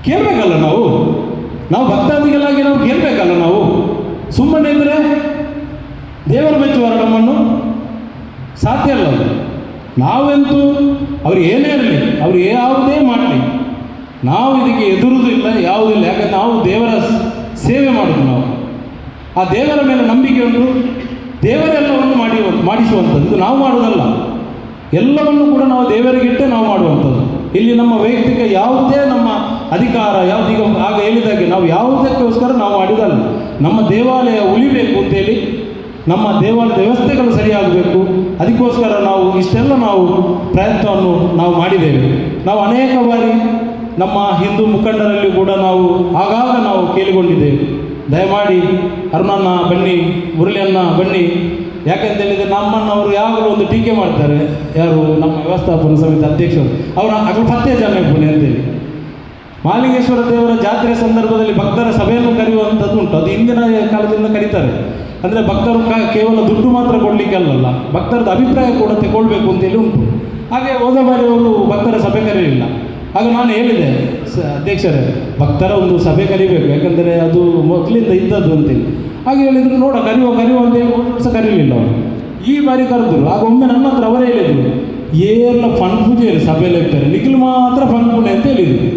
ಕೇಳಬೇಕಲ್ಲ ನಾವು ಭಕ್ತಾದಿಗಳಾಗಿ ನಾವು ಕೇಳಬೇಕಲ್ಲ. ನಾವು ಸುಮ್ಮನೆ ಇದ್ದರೆ ದೇವರು ಮೆಚ್ಚುವರ ನಮ್ಮನ್ನು? ಸಾಧ್ಯ ಅಲ್ಲ. ನಾವಂತೂ ಅವ್ರು ಏನೇ ಇರಲಿ, ಅವ್ರು ಯಾವುದೇ ಮಾಡಲಿ, ನಾವು ಇದಕ್ಕೆ ಎದುರುದು ಇಲ್ಲ, ಯಾವುದಿಲ್ಲ. ಯಾಕಂದ್ರೆ ನಾವು ದೇವರ ಸೇವೆ ಮಾಡೋದು. ನಾವು ಆ ದೇವರ ಮೇಲೆ ನಂಬಿಕೆ ಉಂಟು. ದೇವರೆಲ್ಲವನ್ನು ಮಾಡಿಸುವಂಥದ್ದು ನಾವು ಮಾಡೋದಲ್ಲ. ಎಲ್ಲವನ್ನು ಕೂಡ ನಾವು ದೇವರಿಗಿಟ್ಟೆ ನಾವು ಮಾಡುವಂಥದ್ದು. ಇಲ್ಲಿ ನಮ್ಮ ವೈಯಕ್ತಿಕ ಯಾವುದೇ ನಮ್ಮ ಅಧಿಕಾರ ಯಾವುದೀಗ ಆಗ ಹೇಳಿದಾಗೆ ನಾವು ಯಾವುದಕ್ಕೋಸ್ಕರ ನಾವು ಮಾಡಿದಲ್ಲ. ನಮ್ಮ ದೇವಾಲಯ ಉಳಿಬೇಕು ಅಂತೇಳಿ, ನಮ್ಮ ದೇವಾಲಯದ ವ್ಯವಸ್ಥೆಗಳು ಸರಿಯಾಗಬೇಕು, ಅದಕ್ಕೋಸ್ಕರ ನಾವು ಇಷ್ಟೆಲ್ಲ ನಾವು ಪ್ರಯತ್ನವನ್ನು ನಾವು ಮಾಡಿದ್ದೇವೆ. ನಾವು ಅನೇಕ ಬಾರಿ ನಮ್ಮ ಹಿಂದೂ ಮುಖಂಡರಲ್ಲಿ ಕೂಡ ನಾವು ಆಗಾಗ ನಾವು ಕೇಳಿಕೊಂಡಿದ್ದೇವೆ, ದಯಮಾಡಿ ಅರುಣನ್ನ ಬನ್ನಿ, ಮುರಳಿಯನ್ನ ಬನ್ನಿ. ಯಾಕೆಂತೇಳಿದರೆ ನಮ್ಮನ್ನು ಅವರು ಯಾವಾಗಲೂ ಒಂದು ಟೀಕೆ ಮಾಡ್ತಾರೆ. ಯಾರು? ನಮ್ಮ ವ್ಯವಸ್ಥಾಪನಾ ಸಮಿತಿ ಅಧ್ಯಕ್ಷರು. ಅವರು ಆಗಲು 10 ಜನ ಬನ್ನಿ ಅಂತೇಳಿ. ಮಹಾಲಿಂಗೇಶ್ವರ ದೇವರ ಜಾತ್ರೆ ಸಂದರ್ಭದಲ್ಲಿ ಭಕ್ತರ ಸಭೆಯನ್ನು ಕರೆಯುವಂಥದ್ದು ಉಂಟು. ಅದು ಹಿಂದಿನ ಕಾಲದಿಂದ ಕರೀತಾರೆ. ಅಂದರೆ ಭಕ್ತರು ಕೇವಲ ದುಡ್ಡು ಮಾತ್ರ ಕೊಡಲಿಕ್ಕೆ ಅಲ್ಲಲ್ಲ, ಭಕ್ತರದ ಅಭಿಪ್ರಾಯ ಕೂಡ ತಗೊಳ್ಬೇಕು ಅಂತೇಳಿ ಉಂಟು. ಹಾಗೆ ಹೋದ ಬಾರಿ ಅವರು ಭಕ್ತರ ಸಭೆ ಕರೆಯಲಿಲ್ಲ. ಆಗ ನಾನು ಹೇಳಿದೆ, ಅಧ್ಯಕ್ಷರೇ ಭಕ್ತರ ಒಂದು ಸಭೆ ಕರಿಬೇಕು, ಯಾಕಂದರೆ ಅದು ಮೊದಲಿಂದ ಇದ್ದದ್ದು ಅಂತೇಳಿ. ಹಾಗೆ ಹೇಳಿದರು, ಕರಿಯುವ ಅಂತೇಳಿ ಒಂದು ವರ್ಷ ಕರೀಲಿಲ್ಲ ಅವರು. ಈ ಬಾರಿ ಕರೆದ್ರು. ಆಗ ಒಮ್ಮೆ ನನ್ನ ಹತ್ರ ಅವರೇ ಹೇಳಿದರು, ಏರ್ಲ ಫಂಡ್ ಪೂಜೆ ಸಭೆಯಲ್ಲಿ ಇರ್ತಾರೆ, ನಿಖಿಲ್ ಮಾತ್ರ ಫಂಡ್ ಪೂಜೆ ಅಂತ ಹೇಳಿದರು.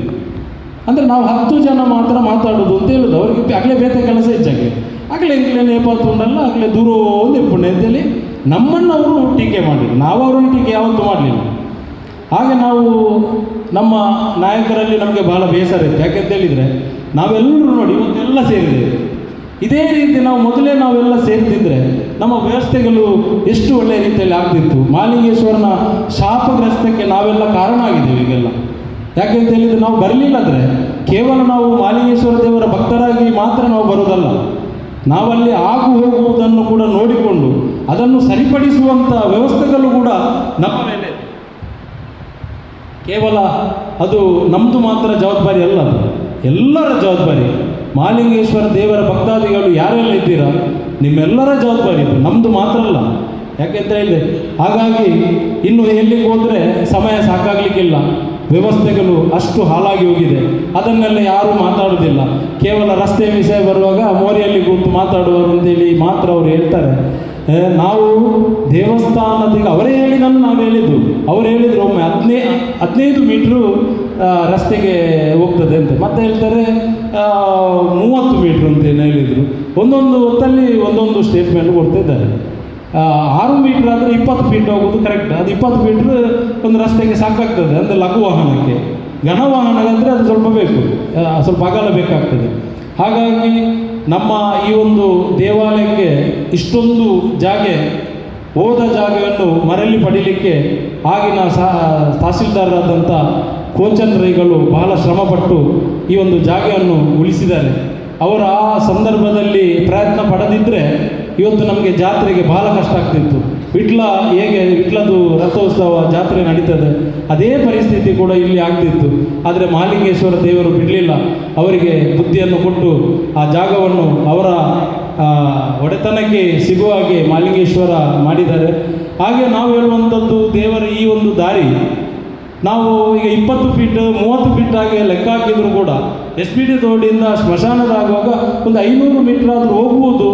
ಅಂದರೆ ನಾವು 10 ಜನ ಮಾತ್ರ ಮಾತಾಡೋದು ಅಂತ ಹೇಳೋದು. ಅವ್ರಿಗೆ ಆಗಲೇ ಬೇರೆ ಕೆಲಸ ಹೆಚ್ಚಾಗಿ ಆಗಲೇ ಇಂಗ್ಲೇ ನೇಪಾತುಂಡಲ್ಲ, ಆಗಲೇ ದೂರ ಒಂದು ಇಪ್ಪುಣೆ ಅಂತೇಳಿ ನಮ್ಮನ್ನು ಅವರು ಟೀಕೆ ಮಾಡಿದ್ರು. ನಾವು ಅವರನ್ನು ಟೀಕೆ ಯಾವತ್ತೂ ಮಾಡಲಿಲ್ಲ. ಹಾಗೆ ನಾವು ನಮ್ಮ ನಾಯಕರಲ್ಲಿ ನಮಗೆ ಬಹಳ ಬೇಸರ ಇತ್ತು. ಯಾಕೆಂತ ಹೇಳಿದರೆ ನಾವೆಲ್ಲರೂ ನೋಡಿ ಇವತ್ತೆಲ್ಲ ಸೇರಿದ್ದೇವೆ. ಇದೇ ರೀತಿ ನಾವು ಮೊದಲೇ ನಾವೆಲ್ಲ ಸೇರ್ತಿದ್ರೆ ನಮ್ಮ ವ್ಯವಸ್ಥೆಗಳು ಎಷ್ಟು ಒಳ್ಳೆಯ ರೀತಿಯಲ್ಲಿ ಆಗ್ತಿತ್ತು. ಮಾಲಿಂಗೇಶ್ವರನ ಶಾಪಗ್ರಸ್ತಕ್ಕೆ ನಾವೆಲ್ಲ ಕಾರಣ ಆಗಿದ್ದೇವೆ ಈಗೆಲ್ಲ. ಯಾಕೆಂತ ಹೇಳಿದರೆ ನಾವು ಬರಲಿಲ್ಲಂದರೆ ಕೇವಲ ನಾವು ಮಾಲಿಂಗೇಶ್ವರ ದೇವರ ಭಕ್ತರಾಗಿ ಮಾತ್ರ ನಾವು ಬರೋದಲ್ಲ, ನಾವಲ್ಲಿ ಆಗು ಹೋಗುವುದನ್ನು ಕೂಡ ನೋಡಿಕೊಂಡು ಅದನ್ನು ಸರಿಪಡಿಸುವಂಥ ವ್ಯವಸ್ಥೆಗಳು ಕೂಡ ನಮ್ಮ ಮೇಲೆ. ಕೇವಲ ಅದು ನಮ್ಮದು ಮಾತ್ರ ಜವಾಬ್ದಾರಿ ಅಲ್ಲ, ಅದು ಎಲ್ಲರ ಜವಾಬ್ದಾರಿ. ಮಾಲಿಂಗೇಶ್ವರ ದೇವರ ಭಕ್ತಾದಿಗಳು ಯಾರೆಲ್ಲ ಇದ್ದೀರಾ ನಿಮ್ಮೆಲ್ಲರ ಜವಾಬ್ದಾರಿ ಇದು, ನಮ್ಮದು ಮಾತ್ರ ಅಲ್ಲ. ಯಾಕೆಂತ ಹೇಳಿದೆ, ಹಾಗಾಗಿ ಇನ್ನು ಎಲ್ಲಿಗೆ ಹೋದರೆ ಸಮಯ ಸಾಕಾಗಲಿಕ್ಕಿಲ್ಲ. ವ್ಯವಸ್ಥೆಗಳು ಅಷ್ಟು ಹಾಳಾಗಿ ಹೋಗಿದೆ, ಅದನ್ನೆಲ್ಲ ಯಾರೂ ಮಾತಾಡೋದಿಲ್ಲ. ಕೇವಲ ರಸ್ತೆ ವಿಷಯ ಬರುವಾಗ ಮೋರಿಯಲ್ಲಿ ಕೂತು ಮಾತಾಡುವರು ಅಂತೇಳಿ ಮಾತ್ರ ಅವರು ಹೇಳ್ತಾರೆ. ನಾವು ದೇವಸ್ಥಾನದಿಗೆ ಅವರೇ ಹೇಳಿದನ್ನು ನಾವು ಹೇಳಿದ್ದು. ಅವ್ರು ಹೇಳಿದರು ಒಮ್ಮೆ 15 ಮೀಟ್ರು ರಸ್ತೆಗೆ ಹೋಗ್ತದೆ ಅಂತ, ಮತ್ತೆ ಹೇಳ್ತಾರೆ 30 ಮೀಟ್ರ್ ಅಂತ ಏನು ಹೇಳಿದರು. ಒಂದೊಂದು ಹೊತ್ತಲ್ಲಿ ಒಂದೊಂದು ಸ್ಟೇಟ್ಮೆಂಟ್ ಕೊಡ್ತಿದ್ದಾರೆ. 6 ಮೀಟ್ರ್ ಆದರೆ 20 ಫೀಟ್ ಹೋಗೋದು ಕರೆಕ್ಟ್. ಅದು 20 ಮೀಟ್ರ್ ಒಂದು ರಸ್ತೆಗೆ ಸಾಕಾಗ್ತದೆ, ಅಂದರೆ ಲಘು ವಾಹನಕ್ಕೆ. ಘನ ವಾಹನಗಾದರೆ ಅದು ಸ್ವಲ್ಪ ಬೇಕು, ಸ್ವಲ್ಪ ಅಗಲ ಬೇಕಾಗ್ತದೆ. ಹಾಗಾಗಿ ನಮ್ಮ ಈ ಒಂದು ದೇವಾಲಯಕ್ಕೆ ಇಷ್ಟೊಂದು ಹೋದ ಜಾಗವನ್ನು ಮರಳಿ ಪಡೀಲಿಕ್ಕೆ ಆಗಿನ ತಹಸೀಲ್ದಾರರಾದಂಥ ಕೋಚನ್ ರೈಗಳು ಬಹಳ ಶ್ರಮಪಟ್ಟು ಈ ಒಂದು ಜಾಗವನ್ನು ಉಳಿಸಿದ್ದಾರೆ. ಅವರು ಆ ಸಂದರ್ಭದಲ್ಲಿ ಪ್ರಯತ್ನ ಪಡೆದಿದ್ದರೆ ಇವತ್ತು ನಮಗೆ ಜಾತ್ರೆಗೆ ಬಹಳ ಕಷ್ಟ ಆಗ್ತಿತ್ತು. ವಿಟ್ಲದು ರಥೋತ್ಸವ ಜಾತ್ರೆ ನಡೀತದೆ, ಅದೇ ಪರಿಸ್ಥಿತಿ ಕೂಡ ಇಲ್ಲಿ ಆಗ್ತಿತ್ತು. ಆದರೆ ಮಾಲಿಂಗೇಶ್ವರ ದೇವರು ಬಿಡಲಿಲ್ಲ, ಅವರಿಗೆ ಬುದ್ಧಿಯನ್ನು ಕೊಟ್ಟು ಆ ಜಾಗವನ್ನು ಅವರ ಒಡೆತನಕ್ಕೆ ಸಿಗುವ ಹಾಗೆ ಮಾಲಿಂಗೇಶ್ವರ ಮಾಡಿದ್ದಾರೆ. ಹಾಗೆ ನಾವು ಹೇಳುವಂಥದ್ದು, ದೇವರ ಈ ಒಂದು ದಾರಿ ನಾವು ಈಗ 20 ಫೀಟ್ 30 ಫೀಟ್ ಆಗಿ ಲೆಕ್ಕ ಹಾಕಿದ್ರು ಕೂಡ SBD ತೋಡಿಯಿಂದ ಸ್ಮಶಾನದಾಗುವಾಗ ಒಂದು 500 ಮೀಟರ್ ಆದರೂ ಹೋಗ್ಬೋದು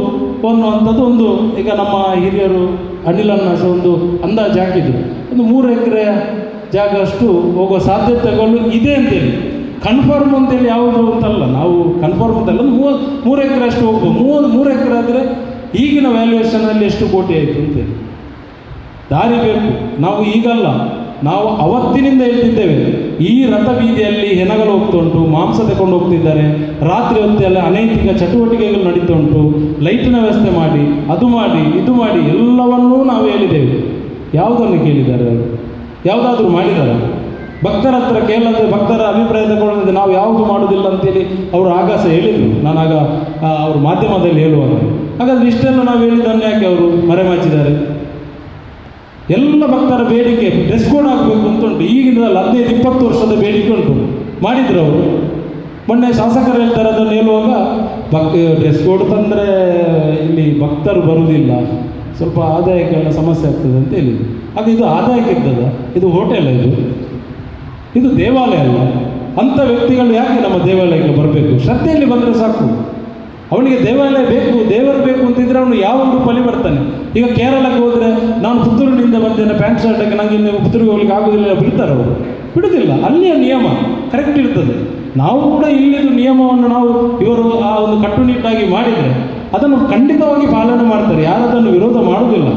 ಅನ್ನುವಂಥದ್ದು ಒಂದು, ಈಗ ನಮ್ಮ ಹಿರಿಯರು ಅನಿಲನ್ನ ಒಂದು ಅಂದಾಜು ಹಾಕಿದ್ರು. ಒಂದು 3 ಎಕರೆ ಜಾಗ ಅಷ್ಟು ಹೋಗುವ ಸಾಧ್ಯತೆಗಳು ಇದೆ ಅಂತೇಳಿ. ಕನ್ಫರ್ಮ್ ಅಂತೇಳಿ ಯಾವುದು ಅಂತಲ್ಲ, ನಾವು ಕನ್ಫರ್ಮ್ ಅಂತಲ್ಲ, 3 ಎಕರೆ ಅಷ್ಟು ಹೋಗ್ಬೋದು. 3 ಎಕರೆ ಆದರೆ ಈಗಿನ ವ್ಯಾಲ್ಯೂಯೇಷನಲ್ಲಿ ಎಷ್ಟು ಕೋಟಿ ಆಯಿತು ಅಂತೇಳಿ. ದಾರಿ ಬೇಕು. ನಾವು ಈಗಲ್ಲ, ನಾವು ಅವತ್ತಿನಿಂದ ಹೇಳ್ತಿದ್ದೇವೆ. ಈ ರಥ ಬೀದಿಯಲ್ಲಿ ಹೆಣಗಳು ಹೋಗ್ತಾ ಉಂಟು, ಮಾಂಸ ತಗೊಂಡು ಹೋಗ್ತಿದ್ದಾರೆ, ರಾತ್ರಿ ಹೊತ್ತೆಲ್ಲ ಅನೈತಿಕ ಚಟುವಟಿಕೆಗಳು ನಡೀತಾ ಉಂಟು, ಲೈಟಿನ ವ್ಯವಸ್ಥೆ ಮಾಡಿ, ಅದು ಮಾಡಿ, ಇದು ಮಾಡಿ, ಎಲ್ಲವನ್ನೂ ನಾವು ಹೇಳಿದ್ದೇವೆ. ಯಾವುದನ್ನು ಕೇಳಿದ್ದಾರೆ ಅವರು? ಯಾವುದಾದ್ರೂ ಮಾಡಿದ್ದಾರೆ? ಭಕ್ತರ ಹತ್ರ ಕೇಳದೆ ಭಕ್ತರ ಅಭಿಪ್ರಾಯ ತಗೊಳ್ಳದೆ ನಾವು ಯಾವುದು ಮಾಡೋದಿಲ್ಲ ಅಂತೇಳಿ ಅವರು ಆಗಾಸ ಹೇಳಿದರು. ನಾನಾಗ ಅವರು ಮಾಧ್ಯಮದಲ್ಲಿ ಹೇಳುವಾಗ, ಹಾಗಾದರೆ ಇಷ್ಟೆಲ್ಲ ನಾವು ಹೇಳಿದ್ದನ್ನು ಯಾಕೆ ಅವರು ಮರೆಮಾಚಿದ್ದಾರೆ? ಎಲ್ಲ ಭಕ್ತರ ಬೇಡಿಕೆ ಡ್ರೆಸ್ ಕೋಡ್ ಆಗಬೇಕು ಅಂತ ಉಂಟು. ಈಗಿನದಲ್ಲ, 15-20 ವರ್ಷದ ಬೇಡಿಕೆ ಉಂಟು. ಮಾಡಿದ್ರು ಅವರು. ಮೊನ್ನೆ ಶಾಸಕರು ಹೇಳ್ತಾರೆ ಅದನ್ನು ಹೇಳುವಾಗ, ಡ್ರೆಸ್ ಕೋಡ್ ತಂದರೆ ಇಲ್ಲಿ ಭಕ್ತರು ಬರುವುದಿಲ್ಲ, ಸ್ವಲ್ಪ ಆದಾಯಕ್ಕೆಲ್ಲ ಸಮಸ್ಯೆ ಆಗ್ತದೆ ಅಂತ ಹೇಳಿದ್ರು. ಆಗ ಇದು ಆದಾಯಕ್ಕೆ ಇದ್ದದ? ಇದು ಹೋಟೆಲ್, ಇದು ದೇವಾಲಯ ಅಲ್ಲ. ಅಂಥ ವ್ಯಕ್ತಿಗಳು ಯಾಕೆ ನಮ್ಮ ದೇವಾಲಯಕ್ಕೆ ಬರಬೇಕು? ಶ್ರದ್ಧೆಯಲ್ಲಿ ಬಂದರೆ ಸಾಕು. ಅವನಿಗೆ ದೇವಾಲಯ ಬೇಕು, ದೇವರು ಬೇಕು ಅಂತಿದ್ರೆ ಅವನು ಯಾವ ರೂಪಲ್ಲಿ ಬರ್ತಾನೆ. ಈಗ ಕೇರಳಕ್ಕೆ ಹೋದರೆ, ನಾನು ಪುತ್ತೂರಿನಿಂದ ಬಂದೇನೆ, ಪ್ಯಾಂಟ್ ಶರ್ಟಕ್ಕೆ ನನಗೆ ಇನ್ನು ಪುತ್ತೂರಿಗೆ ಹೋಗ್ಲಿಕ್ಕೆ ಆಗೋದಿಲ್ಲ, ಬಿಡ್ತಾರೆ ಅವರು? ಬಿಡುವುದಿಲ್ಲ. ಅಲ್ಲಿಯ ನಿಯಮ ಕರೆಕ್ಟ್ ಇರ್ತದೆ. ನಾವು ಕೂಡ ಇಲ್ಲಿದು ನಿಯಮವನ್ನು ನಾವು ಇವರು ಆ ಒಂದು ಕಟ್ಟುನಿಟ್ಟಾಗಿ ಮಾಡಿದರೆ ಅದನ್ನು ಖಂಡಿತವಾಗಿ ಪಾಲನೆ ಮಾಡ್ತಾರೆ, ಯಾರದನ್ನು ವಿರೋಧ ಮಾಡುವುದಿಲ್ಲ.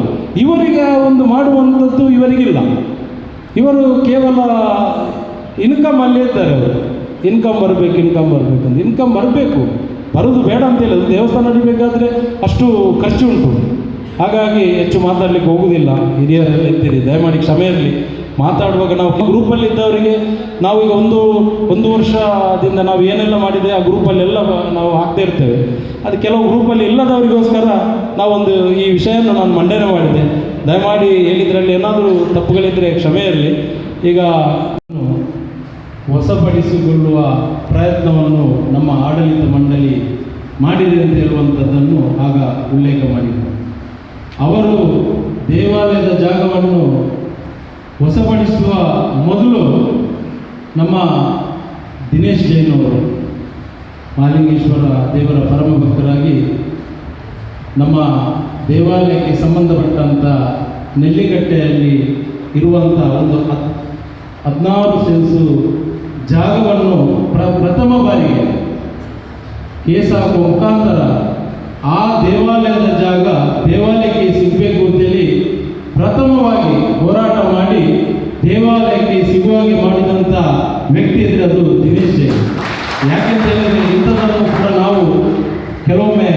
ಇವರಿಗೆ ಒಂದು ಮಾಡುವಂಥದ್ದು ಇವರಿಗಿಲ್ಲ. ಇವರು ಕೇವಲ ಇನ್ಕಮ್ ಅಲ್ಲಿ ಇದ್ದಾರೆ. ಅವರು ಇನ್ಕಮ್ ಬರಬೇಕು ಅಂತ. ಇನ್ಕಮ್ ಬರಬೇಕು, ಬರೋದು ಬೇಡ ಅಂತೇಳಿ. ಅದು ದೇವಸ್ಥಾನ ನಡಿಬೇಕಾದ್ರೆ ಅಷ್ಟು ಖರ್ಚು ಉಂಟು. ಹಾಗಾಗಿ ಹೆಚ್ಚು ಮಾತಾಡಲಿಕ್ಕೆ ಹೋಗುವುದಿಲ್ಲ. ಹಿರಿಯರೆಲ್ಲ ಇದ್ದೀರಿ, ದಯಮಾಡಿ ಕ್ಷಮೆ ಇರಲಿ. ಮಾತಾಡುವಾಗ ನಾವು ಗ್ರೂಪಲ್ಲಿ ಇದ್ದವರಿಗೆ ನಾವೀಗ ಒಂದು ವರ್ಷದಿಂದ ನಾವು ಏನೆಲ್ಲ ಮಾಡಿದೆ ಆ ಗ್ರೂಪಲ್ಲೆಲ್ಲ ನಾವು ಹಾಕ್ತಾ ಇರ್ತೇವೆ. ಅದು ಕೆಲವು ಗ್ರೂಪಲ್ಲಿ ಇಲ್ಲದವರಿಗೋಸ್ಕರ ನಾವೊಂದು ಈ ವಿಷಯವನ್ನು ನಾನು ಮಂಡನೆ ಮಾಡಿದೆ. ದಯಮಾಡಿ ಹೇಳಿದ್ರಲ್ಲಿ ಏನಾದರೂ ತಪ್ಪುಗಳಿದ್ದರೆ ಕ್ಷಮೆ ಇರಲಿ. ಈಗ ಹೊಸಪಡಿಸಿಕೊಳ್ಳುವ ಪ್ರಯತ್ನವನ್ನು ನಮ್ಮ ಆಡಳಿತ ಮಂಡಳಿ ಮಾಡಿದೆ ಅಂತ ಹೇಳುವಂಥದ್ದನ್ನು ಆಗ ಉಲ್ಲೇಖ ಮಾಡಿದರು. ಅವರು ದೇವಾಲಯದ ಜಾಗವನ್ನು ಹೊಸಪಡಿಸುವ ಮೊದಲು ನಮ್ಮ ದಿನೇಶ್ ಜೈನ್ ಅವರು ಮಾಲಿಂಗೇಶ್ವರ ದೇವರ ಪರಮ ಭಕ್ತರಾಗಿ ನಮ್ಮ ದೇವಾಲಯಕ್ಕೆ ಸಂಬಂಧಪಟ್ಟಂಥ ನೆಲ್ಲಿಗಟ್ಟೆಯಲ್ಲಿ ಇರುವಂಥ ಒಂದು 16 ಸೆನ್ಸು ಜಾಗವನ್ನು ಪ್ರಥಮ ಬಾರಿಗೆ ಕೇಸ್ ಹಾಕುವ ಮುಖಾಂತರ ಆ ದೇವಾಲಯದ ಜಾಗ ದೇವಾಲಯಕ್ಕೆ ಸಿಗಬೇಕು ಅಂತೇಳಿ ಪ್ರಥಮವಾಗಿ ಹೋರಾಟ ಮಾಡಿ ದೇವಾಲಯಕ್ಕೆ ಸಿಗುವಾಗೆ ಮಾಡಿದಂಥ ವ್ಯಕ್ತಿ ಇದ್ದರೆ ಅದು ದಿನೇಶ್ ಜೈನ್. ಯಾಕೆಂತ ಹೇಳಿದರೆ ಇಂಥದ್ದನ್ನು ಕೂಡ ನಾವು ಕೆಲವೊಮ್ಮೆ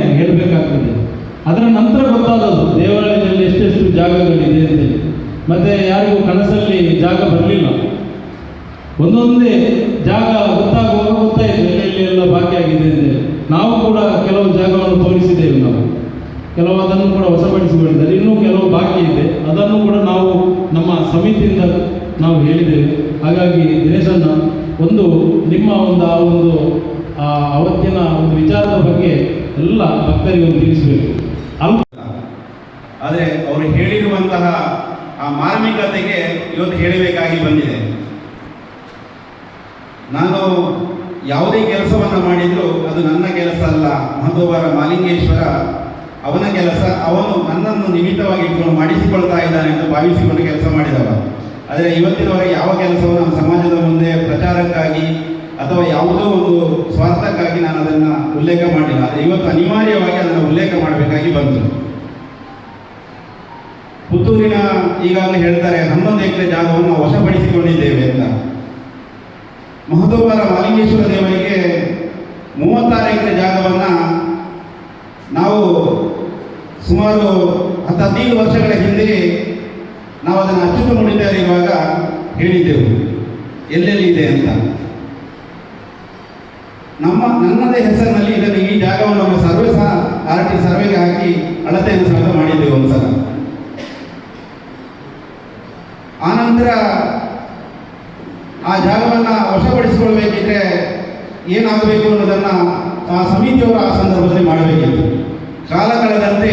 ಜಾಗಗಳಿದೆ ಅಂತೇಳಿ. ಮತ್ತು ಯಾರಿಗೂ ಕನಸಲ್ಲಿ ಜಾಗ ಬರಲಿಲ್ಲ. ಒಂದೊಂದೇ ಜಾಗ ಗೊತ್ತಾಗುವಾಗ ಗೊತ್ತಾಯಿತು ಎಲ್ಲೆಲ್ಲಿ ಎಲ್ಲ ಬಾಕಿ ಆಗಿದೆ ಅಂತೇಳಿ. ನಾವು ಕೂಡ ಕೆಲವು ಜಾಗವನ್ನು ತೋರಿಸಿದ್ದೇವೆ. ನಾವು ಕೆಲವು ಅದನ್ನು ಕೂಡ ವಶಪಡಿಸಿಕೊಂಡಿದ್ದಾರೆ. ಇನ್ನೂ ಕೆಲವು ಬಾಕಿ ಇದೆ, ಅದನ್ನು ಕೂಡ ನಾವು ನಮ್ಮ ಸಮಿತಿಯಿಂದ ನಾವು ಹೇಳಿದ್ದೇವೆ. ಹಾಗಾಗಿ ದಿನೇಶನ್ನ ಒಂದು ನಿಮ್ಮ ಒಂದು ಆ ಒಂದು ಅವತ್ತಿನ ಒಂದು ವಿಚಾರದ ಬಗ್ಗೆ ಎಲ್ಲ ಭಕ್ತರಿಗೆ ಒಂದು ತಿಳಿಸಬೇಕು. ಆದರೆ ಅವರು ಹೇಳಿರುವಂತಹ ಆ ಮಾರ್ಮಿಕತೆಗೆ ಇವತ್ತು ಹೇಳಬೇಕಾಗಿ ಬಂದಿದೆ. ನಾನು ಯಾವುದೇ ಕೆಲಸವನ್ನು ಮಾಡಿದರೂ ಅದು ನನ್ನ ಕೆಲಸ ಅಲ್ಲ, ಮಹದೇವರ ಮಾಲಿಂಗೇಶ್ವರ ಅವನ ಕೆಲಸ. ಅವನು ನನ್ನನ್ನು ನಿಮಿತ್ತವಾಗಿ ಇಟ್ಕೊಂಡು ಮಾಡಿಸಿಕೊಳ್ತಾ ಇದ್ದಾನೆ ಎಂದು ಭಾವಿಸಿಕೊಂಡು ಕೆಲಸ ಮಾಡಿದವ. ಆದರೆ ಇವತ್ತಿನವರೆಗೆ ಯಾವ ಕೆಲಸವನ್ನು ನಮ್ಮ ಸಮಾಜದ ಮುಂದೆ ಪ್ರಚಾರಕ್ಕಾಗಿ ಅಥವಾ ಯಾವುದೋ ಒಂದು ಸ್ವಾರ್ಥಕ್ಕಾಗಿ ನಾನು ಅದನ್ನು ಉಲ್ಲೇಖ ಮಾಡಿಲ್ಲ. ಆದರೆ ಇವತ್ತು ಅನಿವಾರ್ಯವಾಗಿ ಅದನ್ನು ಉಲ್ಲೇಖ ಮಾಡಬೇಕಾಗಿ ಬಂತು. ಪುತ್ತೂರಿನ ಈಗಾಗಲೇ ಹೇಳ್ತಾರೆ 11 ಎಕರೆ ಜಾಗವನ್ನು ವಶಪಡಿಸಿಕೊಂಡಿದ್ದೇವೆ ಅಂತ. ಮಹದೇವರ ಮಾಲಿಂಗೇಶ್ವರ ದೇವರಿಗೆ 36 ಎಕರೆ ಜಾಗವನ್ನು ನಾವು ಸುಮಾರು 15 ವರ್ಷಗಳ ಹಿಂದೆ ನಾವು ಅದನ್ನು ಅಚ್ಚುತ ಇರುವಾಗ ಹೇಳಿದ್ದೆವು ಎಲ್ಲೆಲ್ಲಿ ಇದೆ ಅಂತ. ನನ್ನದೇ ಹೆಸರಿನಲ್ಲಿ ಇದನ್ನು ಈ ಜಾಗವನ್ನು ನಮ್ಮ ಸರ್ವೆ ಸಹ RT ಸರ್ವೆಗೆ ಹಾಕಿ ಅಳತೆಯನ್ನು ಸಹ ಮಾಡಿದ್ದೆವು ಒಂದ್ಸಲ. ಆನಂತರ ಆ ಜಾಗವನ್ನು ವಶಪಡಿಸಿಕೊಳ್ಬೇಕಿದ್ರೆ ಏನಾಗಬೇಕು ಅನ್ನೋದನ್ನು ಆ ಸಮಿತಿಯವರು ಆ ಸಂದರ್ಭದಲ್ಲಿ ಮಾಡಬೇಕಿತ್ತು. ಕಾಲ ಕಳೆದಂತೆ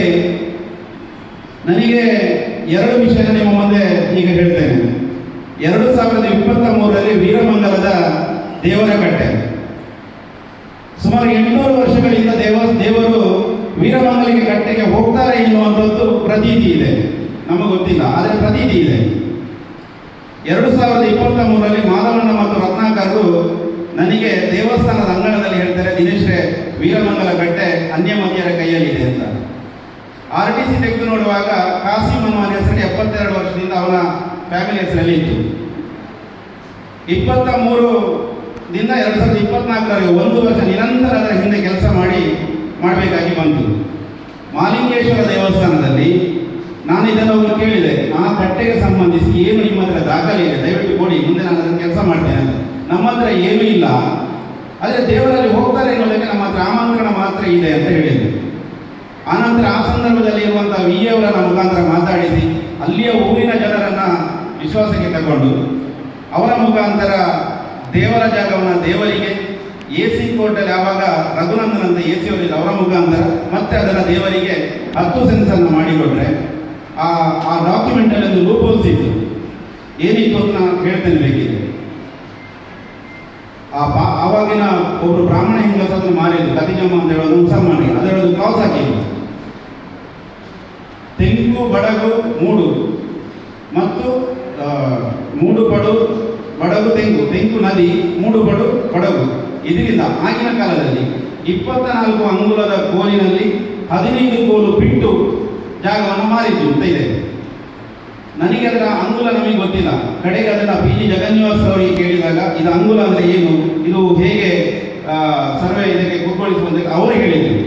ನನಗೆ 2 ವಿಷಯ ನಿಮ್ಮ ಮುಂದೆ ಈಗ ಹೇಳ್ತೇನೆ. 2023ರಲ್ಲಿ ವೀರಮಂಗಲದ ದೇವರ ಕಟ್ಟೆ ಸುಮಾರು 800 ವರ್ಷಗಳಿಂದ ದೇವರು ವೀರಮಂಗಲಿಗೆ ಕಟ್ಟೆಗೆ ಹೋಗ್ತಾರೆ ಎನ್ನುವಂಥದ್ದು ಪ್ರತೀತಿ ಇದೆ. ನಮಗೆ ಗೊತ್ತಿಲ್ಲ, ಆದರೆ ಪ್ರತೀತಿ ಇದೆ. 2023ರಲ್ಲಿ ಮಾಧವಣ್ಣ ಮತ್ತು ರತ್ನಾಕರರು ನನಗೆ ದೇವಸ್ಥಾನದ ಅಂಗಣದಲ್ಲಿ ಹೇಳ್ತಾರೆ, ದಿನೇಶ್ರೇ ವೀರಮಂಗಲ ಕಟ್ಟೆ ಅನ್ಯಮತಿಯರ ಕೈಯಲ್ಲಿದೆ ಅಂತ. RTC ತೆಗೆದು ನೋಡುವಾಗ ಕಾಸಿಂ ಅನ್ನುವ ಹೆಸರು 72 ವರ್ಷದಿಂದ ಅವನ ಫ್ಯಾಮಿಲಿ ಹೆಸರಲ್ಲಿ ಇತ್ತು. 23ರಿಂದ 2024ರವರೆಗೆ 1 ವರ್ಷ ನಿರಂತರ ಅದರ ಹಿಂದೆ ಕೆಲಸ ಮಾಡಬೇಕಾಗಿ ಬಂತು. ಮಾಲಿಂಗೇಶ್ವರ ದೇವಸ್ಥಾನದಲ್ಲಿ ನಾನು ಇದನ್ನು ಅವರು ಕೇಳಿದೆ, ಆ ಕಟ್ಟೆಗೆ ಸಂಬಂಧಿಸಿ ಏನು ನಿಮ್ಮ ಹತ್ರ ದಾಖಲೆ ಇದೆ, ದಯವಿಟ್ಟು ಕೊಡಿ, ಮುಂದೆ ನಾನು ಅದನ್ನು ಕೆಲಸ ಮಾಡ್ತೇನೆ ಅಂತ. ನಮ್ಮ ಹತ್ರ ಏನೂ ಇಲ್ಲ, ಆದರೆ ದೇವರಲ್ಲಿ ಹೋಗ್ತಾರೆ ಎನ್ನುವುದಕ್ಕೆ ನಮ್ಮ ಹತ್ರ ಆಮಂತ್ರಣ ಮಾತ್ರ ಇದೆ ಅಂತ ಹೇಳಿದರು. ಆನಂತರ ಆ ಸಂದರ್ಭದಲ್ಲಿ ಇರುವಂಥ VA ಅವರ ಮುಖಾಂತರ ಮಾತಾಡಿಸಿ ಅಲ್ಲಿಯ ಊರಿನ ಜನರನ್ನು ವಿಶ್ವಾಸಕ್ಕೆ ತಗೊಂಡು ಅವರ ಮುಖಾಂತರ ದೇವರ ಜಾಗವನ್ನು ದೇವರಿಗೆ AC ಕೋರ್ಟಲ್ಲಿ ಆವಾಗ ರಘುನಂದನ್ ಅಂತ AC ಅವರಿಲ್ಲ, ಅವರ ಮುಖಾಂತರ ಮತ್ತೆ ಅದನ್ನು ದೇವರಿಗೆ 10 ಸೆನ್ಸನ್ನು ಮಾಡಿಕೊಟ್ರೆ ಆ ಡಾಕ್ಯುಮೆಂಟಲ್ಲಿ ಒಂದು ಲೂಪ್ ಹೋಲ್ಸ್ ಇತ್ತು. ಏನಿತ್ತು ಅಂತ ನಾನು ಹೇಳ್ತೇನೆ ಬೇಕಿದೆ. ಆವಾಗಿನ ಒಬ್ಬರು ಬ್ರಾಹ್ಮಣ ಹೆಂಗಸನ್ನು ಮಾರಿದ್ದು ಕತಿಜಮ್ಮ ಅಂತ ಹೇಳೋದು ಮುಸಲ್ಮಾನಿಗೆ, ಅದರೊಂದು ಕ್ಲಾಸ್ ಹಾಕಿದ್ರು. ತೆಂಗು ಬಡಗು ಮೂಡು ಮತ್ತು ಮೂಡು ಬಡಗು ತೆಂಗು ನದಿ, ಮೂಡು ಬಡಗು. ಇದರಿಂದ ಆಗಿನ ಕಾಲದಲ್ಲಿ 24 ಅಂಗುಲದ ಕೋಲಿನಲ್ಲಿ 15 ಕೋಲು ಬಿಟ್ಟು ಜಾಗವನ್ನು ಮಾರಿದ್ದು ಅಂತ ಇದೆ. ನನಗೆ ಅದರ ಅಂಗುಲ ನಮಗೆ ಗೊತ್ತಿಲ್ಲ. ಕಡೆಗೆ ಅದನ್ನು PG ಜಗನ್ನಿವಾಸ್ ಅವರಿಗೆ ಕೇಳಿದಾಗ ಇದು ಅಂಗುಲ ಅಂದರೆ ಏನು, ಇದು ಹೇಗೆ ಸರ್ವೆ ಇದಕ್ಕೆ ಕೂತ್ಕೊಳಿಸುವಂತೆ ಅವರು ಹೇಳಿದರು.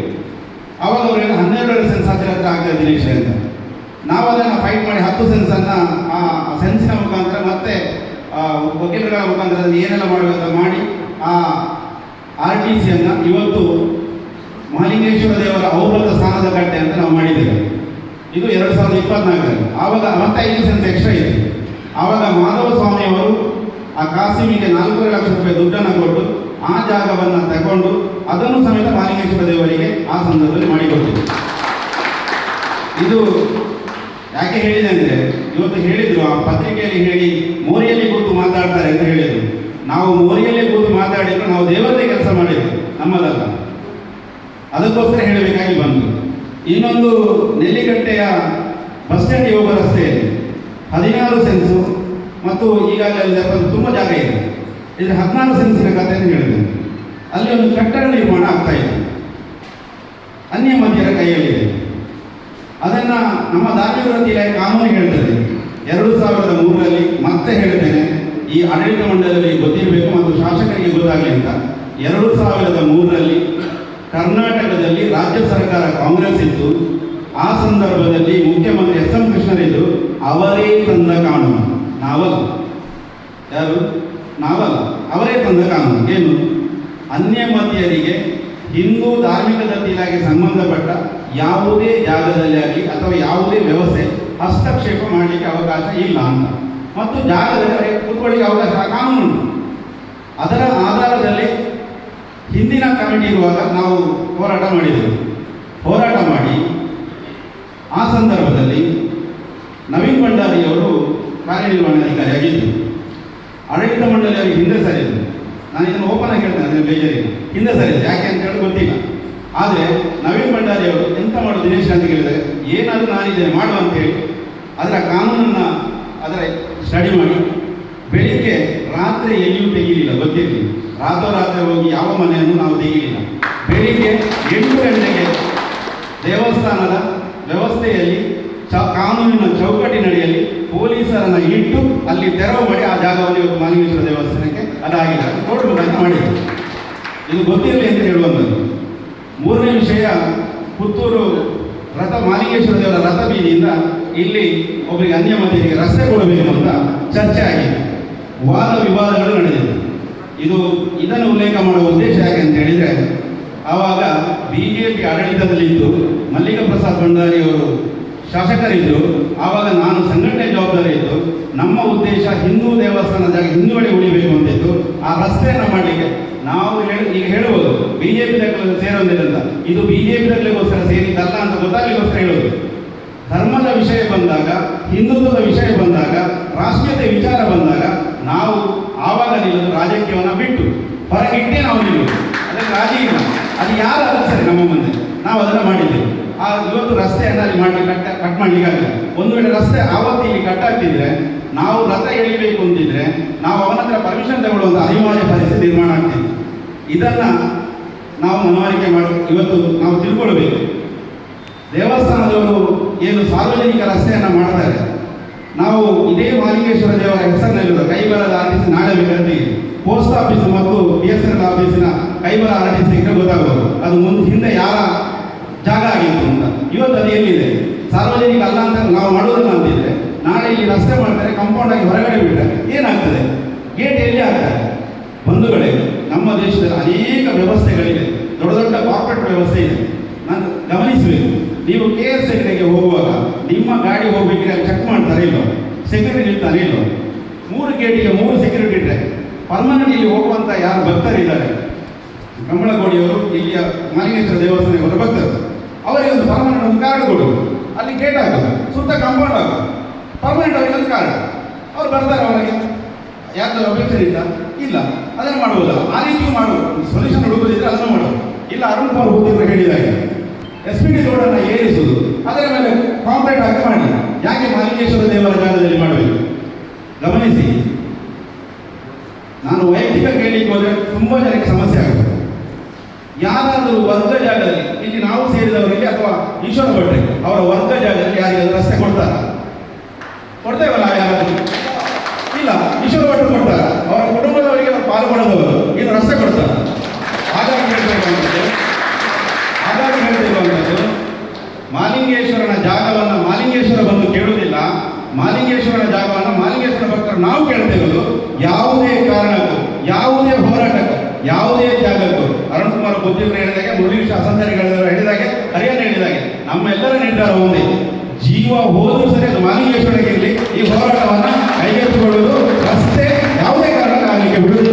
ಆವಾಗ ಅವರಿಗೆ 12 ಸೆನ್ಸ್ ಹತ್ರ ಆಗ್ತದೆ ದಿನೇಶ್ ಅಂತ. ನಾವು ಅದನ್ನು ಫೈಟ್ ಮಾಡಿ 10 ಸೆನ್ಸನ್ನು ಆ ಸೆನ್ಸಿನ ಮುಖಾಂತರ ಮತ್ತೆ ವಕೀಲರುಗಳ ಮುಖಾಂತರ ಏನೆಲ್ಲ ಮಾಡಬೇಕು ಮಾಡಿ ಆ RTCಯನ್ನು ಇವತ್ತು ಮಹಾಲಿಂಗೇಶ್ವರ ದೇವರ ಔಭೃತ ಸ್ಥಾನದ ಕಟ್ಟೆ ಅಂತ ನಾವು ಮಾಡಿದ್ದೇವೆ. ಇದು 2024ರಲ್ಲಿ. ಆವಾಗ ಮತ್ತೆ 5 ಸೆನ್ಸ್ ಎಕ್ಸ್ಟ್ರಾ ಇದೆ. ಆವಾಗ ಮಾಧವ ಸ್ವಾಮಿಯವರು ಆ ಕಾಸಿಮಿಗೆ 4 ಲಕ್ಷ ರೂಪಾಯಿ ದುಡ್ಡನ್ನು ಕೊಟ್ಟು ಆ ಜಾಗವನ್ನು ತಗೊಂಡು ಅದನ್ನು ಸಮೇತ ಮಹಾಲಿಂಗೇಶ್ವರ ದೇವರಿಗೆ ಆ ಸಂದರ್ಭದಲ್ಲಿ ಮಾಡಿಕೊಟ್ಟಿದೆ. ಇದು ಯಾಕೆ ಹೇಳಿದೆ ಅಂದರೆ ಇವತ್ತು ಹೇಳಿದ್ರು ಆ ಪತ್ರಿಕೆಯಲ್ಲಿ ಹೇಳಿ ಮೋರಿಯಲ್ಲಿ ಕೂತು ಮಾತಾಡ್ತಾರೆ ಅಂತ ಹೇಳಿದರು. ನಾವು ಮೋರಿಯಲ್ಲಿ ಕೂತು ಮಾತಾಡಿದ್ರು, ನಾವು ದೇವರದೇ ಕೆಲಸ ಮಾಡಿದ್ರು, ನಮ್ಮದಲ್ಲ. ಅದಕ್ಕೋಸ್ಕರ ಹೇಳಬೇಕಾಗಿ ಬಂತು. ಇನ್ನೊಂದು ನೆಲ್ಲಿಗಟ್ಟೆಯ ಬಸ್ ಸ್ಟ್ಯಾಂಡ್ ಹೋಗೋ ರಸ್ತೆಯಲ್ಲಿ 16 ಸೆನ್ಸು ಮತ್ತು ಈಗಾಗಲೇ ತುಂಬ ಜಾಗ ಇದೆ. ಇದು 14 ಸೆನ್ಸಿನ ಕಥೆಯನ್ನು ಹೇಳಿದೆ. ಅಲ್ಲಿ ಒಂದು ಕಟ್ಟಡ ನಿರ್ಮಾಣ ಆಗ್ತಾ ಇದೆ, ಅನ್ಯಮತಿಯರ ಕೈಯಲ್ಲಿದೆ. ಅದನ್ನು ನಮ್ಮ ಧಾರ್ಮಿಕ ಇಲಾಖೆ ಕಾನೂನು ಹೇಳ್ತದೆ. 2003ರಲ್ಲಿ ಮತ್ತೆ ಹೇಳ್ತೇನೆ, ಈ ಆಡಳಿತ ಮಂಡಳಿಯಲ್ಲಿ ಗೊತ್ತಿರಬೇಕು ಮತ್ತು ಶಾಸಕರಿಗೆ ಗೊತ್ತಾಗಲಿ ಅಂತ. 2003ರಲ್ಲಿ ಕರ್ನಾಟಕದಲ್ಲಿ ರಾಜ್ಯ ಸರ್ಕಾರ ಕಾಂಗ್ರೆಸ್ ಇತ್ತು. ಆ ಸಂದರ್ಭದಲ್ಲಿ ಮುಖ್ಯಮಂತ್ರಿ S.M. ಕೃಷ್ಣ ಕಮಿಷನರ್ ಇದ್ದು ಅವರೇ ತಂದ ಕಾನೂನು, ನಾವಲ್ಲ. ಯಾರು? ನಾವಲ್ಲ, ಅವರೇ ತಂದ ಕಾನೂನು. ಏನು? ಅನ್ಯಮತೀಯರಿಗೆ ಹಿಂದೂ ಧಾರ್ಮಿಕ ದತ್ತಿ ಇಲಾಖೆಗೆ ಸಂಬಂಧಪಟ್ಟ ಯಾವುದೇ ಜಾಗದಲ್ಲಿ ಆಗಲಿ ಅಥವಾ ಯಾವುದೇ ವ್ಯವಸ್ಥೆ ಹಸ್ತಕ್ಷೇಪ ಮಾಡಲಿಕ್ಕೆ ಅವಕಾಶ ಇಲ್ಲ ಅಂತ, ಮತ್ತು ಜಾಗದಲ್ಲಿ ಅವರಿಗೆ ಕೂತ್ಕೊಳ್ಳಿಕ್ಕೆ ಅವಕಾಶ ಕಾನೂನು ಉಂಟು. ಅದರ ಆಧಾರದಲ್ಲಿ ಹಿಂದಿನ ಕಮಿಟಿ ಇರುವಾಗ ನಾವು ಹೋರಾಟ ಮಾಡಿದೆವು. ಹೋರಾಟ ಮಾಡಿ ಆ ಸಂದರ್ಭದಲ್ಲಿ ನವೀನ್ ಭಂಡಾರಿಯವರು ಕಾರ್ಯನಿರ್ವಹಣಾಧಿಕಾರಿಯಾಗಿದ್ದರು. ಆಡಳಿತ ಮಂಡಳಿ ಅವರಿಗೆ ಹಿಂದೆ ಸರಿದ್ರು. ನಾನು ಇದನ್ನು ಓಪನ್ ಆಗಿ ಹೇಳ್ತೇನೆ, ಅದನ್ನು ಬೇಜಾರಿಲ್ಲ, ಹಿಂದೆ ಸರಿದ್ರು. ಯಾಕೆ ಅಂತ ಹೇಳಿ ಗೊತ್ತಿಲ್ಲ. ಆದರೆ ನವೀನ್ ಭಂಡಾರಿ ಅವರು ಎಂತ ಮಾಡೋದು ದಿನೇಶ್ ಅಂತ ಕೇಳಿದರೆ, ಏನಾದರೂ ನಾನಿದ್ದೇನೆ ಮಾಡುವ ಅಂತೇಳಿ ಅದರ ಕಾನೂನನ್ನು ಅದರ ಸ್ಟಡಿ ಮಾಡಿ ಬೆಳಿಗ್ಗೆ ರಾತ್ರಿ ಎಲ್ಲಿಯೂ ತೆಗೀಲಿಲ್ಲ, ಗೊತ್ತಿರಲಿಲ್ಲ. ರಾತ್ರೋರಾತ್ರಿ ಹೋಗಿ ಯಾವ ಮನೆಯನ್ನು ನಾವು ತೆಗೀಲಿಲ್ಲ. ಬೆಳಿಗ್ಗೆ 8 ಗಂಟೆಗೆ ದೇವಸ್ಥಾನದ ವ್ಯವಸ್ಥೆಯಲ್ಲಿ ಕಾನೂನಿನ ಚೌಕಟ್ಟಿನಡಿಯಲ್ಲಿ ಪೊಲೀಸರನ್ನು ಇಟ್ಟು ಅಲ್ಲಿ ತೆರವು ಮಾಡಿ ಆ ಜಾಗವನ್ನು ಇವತ್ತು ಮಾಲಿಂಗೇಶ್ವರ ದೇವಸ್ಥಾನಕ್ಕೆ ಅದಾಗಿದೆ, ಕೋರ್ಟ್ ಮುಖಾಂತರ ಮಾಡಿದೆ. ಇದು ಗೊತ್ತಿರಲಿ ಅಂತ ಹೇಳುವಂಥದ್ದು. ಮೂರನೇ ವಿಷಯ, ಪುತ್ತೂರು ಮಾಲಿಂಗೇಶ್ವರ ದೇವರ ರಥ ಬೀದಿಯಿಂದ ಇಲ್ಲಿ ಒಬ್ಬರಿಗೆ ಅನ್ಯಮತೀಯರಿಗೆ ರಸ್ತೆ ಕೊಡಬೇಕು ಅಂತ ಚರ್ಚೆ ಆಗಿದೆ, ವಾದ ವಿವಾದಗಳು ನಡೆದಿದೆ. ಇದನ್ನು ಉಲ್ಲೇಖ ಮಾಡುವ ಉದ್ದೇಶ ಯಾಕೆ ಅಂತ ಹೇಳಿದರೆ, ಆವಾಗ BJP ಆಡಳಿತದಲ್ಲಿದ್ದು ಮಲ್ಲಿಕ ಪ್ರಸಾದ್ ಭಂಡಾರಿ ಅವರು ಶಾಸಕರಿದ್ದರು. ಆವಾಗ ನಾನು ಸಂಘಟನೆ ಜವಾಬ್ದಾರಿ ಇದ್ದು ನಮ್ಮ ಉದ್ದೇಶ ಹಿಂದೂ ದೇವಸ್ಥಾನ ಜಾಗ ಹಿಂದೂಗಳೇ ಉಳಿಬೇಕು ಅಂತಿತ್ತು. ಆ ರಸ್ತೆಯನ್ನು ಮಾಡಲಿಕ್ಕೆ ನಾವು ಈಗ ಹೇಳುವುದು BJP ಸೇರೋದಿಲ್ಲ ಅಂತ, ಇದು BJP ಸೇರಿದ್ದಲ್ಲ ಅಂತ ಗೊತ್ತಾಗಲಿಕ್ಕೋಸ್ಕರ ಹೇಳೋದು. ಧರ್ಮದ ವಿಷಯ ಬಂದಾಗ, ಹಿಂದುತ್ವದ ವಿಷಯ ಬಂದಾಗ, ರಾಷ್ಟ್ರೀಯತೆ ವಿಚಾರ ಬಂದಾಗ ನಾವು ಆವಾಗ ನಿಲ್ಲೋದು ರಾಜಕೀಯವನ್ನು ಬಿಟ್ಟು ಹೊರಗಿಟ್ಟೇ ನಾವು ನಿಲ್ಲೋದು. ಅದಕ್ಕೆ ರಾಜಿ ಇಲ್ಲ. ಅದು ಯಾರಾದರೂ ಸರಿ ನಮ್ಮ ಮುಂದೆ ನಾವು ಅದನ್ನು ಮಾಡಿದ್ದೇವೆ. ಇವತ್ತು ರಸ್ತೆಯನ್ನು ಅಲ್ಲಿ ಮಾಡಲಿಕ್ಕೆ ಕಟ್ ಮಾಡಲಿಕ್ಕಾಗಲ್ಲ. ಒಂದು ವೇಳೆ ರಸ್ತೆ ಆವತ್ತು ಇಲ್ಲಿ ಕಟ್ಟಾಗ್ತಿದ್ರೆ, ನಾವು ರಥ ಎಳಿಬೇಕು ಅಂತಿದ್ರೆ ನಾವು ಅವನ ಹತ್ರ ಪರ್ಮಿಷನ್ ತಗೊಳ್ಳುವಂಥ ಅನಿವಾರ್ಯ ಪರಿಸ್ಥಿತಿ ನಿರ್ಮಾಣ ಆಗ್ತಿತ್ತು. ಇದನ್ನು ನಾವು ಮನವರಿಕೆ ಮಾಡಿ ಇವತ್ತು ನಾವು ತಿಳ್ಕೊಳ್ಬೇಕು. ದೇವಸ್ಥಾನದವರು ಏನು ಸಾರ್ವಜನಿಕ ರಸ್ತೆಯನ್ನು ಮಾಡ್ತಾರೆ, ನಾವು ಇದೇ ಮಾಲಿಂಗೇಶ್ವರ ದೇವರ ಹೆಸರಿನಲ್ಲಿರುವ ಕೈಬರದ RTC ನಾಳೆ ಬೇಕಂತ ಇದೆ. ಪೋಸ್ಟ್ ಆಫೀಸ್ ಮತ್ತು BSNL ಆಫೀಸಿನ ಕೈಬರ RTC ಗೊತ್ತಾಗೋದು ಅದು ಹಿಂದೆ ಯಾರ ಜಾಗ ಆಗಿತ್ತು ಅಂತ. ಇವತ್ತು ಅದು ಎಲ್ಲಿದೆ? ಸಾರ್ವಜನಿಕ ಅಲ್ಲ ಅಂತ ನಾವು ಮಾಡೋದಲ್ಲ ಅಂತಿದ್ರೆ, ನಾಳೆ ಇಲ್ಲಿ ರಸ್ತೆ ಮಾಡ್ತಾರೆ, ಕಾಂಪೌಂಡ್ ಆಗಿ ಹೊರಗಡೆ ಬಿಡ್ತಾರೆ, ಏನಾಗ್ತದೆ? ಗೇಟ್ ಎಲ್ಲಿ ಆಗ್ತದೆ? ಬಂಧುಗಳೇ, ನಮ್ಮ ದೇಶದಲ್ಲಿ ಅನೇಕ ವ್ಯವಸ್ಥೆಗಳಿವೆ, ದೊಡ್ಡ ದೊಡ್ಡ ಕಾರ್ಪೊರೇಟ್ ವ್ಯವಸ್ಥೆ ಇದೆ. ನಾನು ಗಮನಿಸಬೇಕು, ನೀವು KSAಗೆ ಹೋಗುವಾಗ ನಿಮ್ಮ ಗಾಡಿ ಹೋಗ್ಬೇಕಿದ್ರೆ ಚೆಕ್ ಮಾಡ್ತಾರೆ ಇಲ್ಲೋ, ಸೆಕ್ಯೂರಿಟಿ ಇರ್ತಾರೆ ಇಲ್ಲೋ. 3 ಗೇಟಿಗೆ 3 ಸೆಕ್ಯೂರಿಟಿ ಇಟ್ಟರೆ ಪರ್ಮನೆಂಟ್ ಇಲ್ಲಿ ಹೋಗುವಂಥ ಯಾರು ಭಕ್ತರಿದ್ದಾರೆ, ಕಂಬಳಗೋಡಿಯವರು ಇಲ್ಲಿಯ ಮಾಲಿಂಗೇಶ್ವರ ದೇವಸ್ಥಾನಕ್ಕೆ ಬರೋ ಭಕ್ತರು, ಅವರಿಗೆ ಒಂದು ಪರ್ಮನೆಂಟ್ ಒಂದು ಕಾರ್ಡ್ ಕೊಡು. ಅಲ್ಲಿ ಗೇಟ್ ಆಗೋದು, ಸುತ್ತ ಕಾಂಪೌಂಡ್ ಆಗೋದು, ಪರ್ಮನೆಂಟ್ ಅವರಿಗೆ ಒಂದು ಕಾರ್ಡ್. ಅವ್ರು ಬರ್ತಾರೆ, ಅವರಿಗೆ ಯಾರ್ದಾರು ಅಪೇಕ್ಷೆ ಇಲ್ಲ, ಅದನ್ನು ಮಾಡುವುದಲ್ಲ. ಆ ರೀತಿಯೂ ಮಾಡುವುದು, ಸೊಲ್ಯೂಷನ್ ಹುಡುಕೋದಿದ್ರೆ ಅದನ್ನು ಮಾಡೋದು. ಇಲ್ಲ, ಅರುಣ್ ಕುಮಾರ್ ಹೋಗಿದ್ರು ಹೇಳಿದಾಗೆ SPD ರೋಡನ್ನು ಏರಿಸುವುದು, ಅದರ ಮೇಲೆ ಕಾಂಕ್ರೀಟ್ ಹಾಕಿ ಮಾಡಿ. ಯಾಕೆ ಮಾಲಿಂಗೇಶ್ವರ ದೇವರ ಜಾಗದಲ್ಲಿ ಮಾಡಬೇಕು? ಗಮನಿಸಿ, ನಾನು ವೈಯಕ್ತಿಕ ಕೇಳಲಿಕ್ಕೆ ಹೋದರೆ ತುಂಬ ಜನಕ್ಕೆ ಸಮಸ್ಯೆ ಆಗುತ್ತೆ. ಯಾರಾದರೂ ವರ್ಗ ಜಾಗದಲ್ಲಿ, ಇಲ್ಲಿ ನಾವು ಸೇರಿದವರಿಗೆ ಅಥವಾ ಈಶ್ವರ ಭಟ್ರೆ ಅವರ ವರ್ಗ ಜಾಗದಲ್ಲಿ ಯಾರಿಗಾದ್ರೂ ರಸ್ತೆ ಕೊಡ್ತಾರ? ಕೊಡ್ತೇವಲ್ಲ ಯಾರಾದರೂ? ಇಲ್ಲ, ಈಶ್ವರ ಭಟ್ರು ಕೊಡ್ತಾರ, ಅವರ ಕುಟುಂಬದವರಿಗೆ ಅವರು ಪಾಲ್ಗೊಳ್ಳದವರು ಇನ್ನು ರಸ್ತೆ ಕೊಡ್ತಾರೆ. ಹಾಗಾಗಿ ಹೇಳ್ಬೇಕಂತದ್ದು ಮಾಲಿಂಗೇಶ್ವರನ ಜಾಗವನ್ನು ಮಾಲಿಂಗೇಶ್ವರ ಬಂದು ಕೇಳುವುದಿಲ್ಲ, ಮಾಲಿಂಗೇಶ್ವರನ ಜಾಗವನ್ನು ಮಾಲಿಂಗೇಶ್ವರ ಭಕ್ತರು ನಾವು ಕೇಳ್ತಿರೋದು. ಯಾವುದೇ ಕಾರಣಕ್ಕೂ, ಯಾವುದೇ ಹೋರಾಟಕ್ಕೂ, ಯಾವುದೇ ಜಾಗಕ್ಕೂ ಅರುಣ್ ಕುಮಾರ್ ಬುದ್ಧಿಗಳು ಹೇಳಿದಾಗೆ, ಮುರಳಿ ಶಾಸನಗಳು ಹೇಳಿದಾಗೆ, ಹರಿಯಾಣ ಹೇಳಿದಾಗೆ ನಮ್ಮೆಲ್ಲರ ನಿರ್ಧಾರ ಒಂದೇ, ಜೀವ ಹೋದರೂ ಸರಿ ಅದು ಮಾಲಿಂಗೇಶ್ವರಕ್ಕೆ ಇರಲಿ, ಈ ಹೋರಾಟವನ್ನು ಕೈಗೆತ್ತಿಕೊಳ್ಳುವುದು ರಸ್ತೆ ಯಾವುದೇ ಕಾರಣಕ್ಕಾಗಲಿಕ್ಕೆ ಬಿಡುವುದಿಲ್ಲ.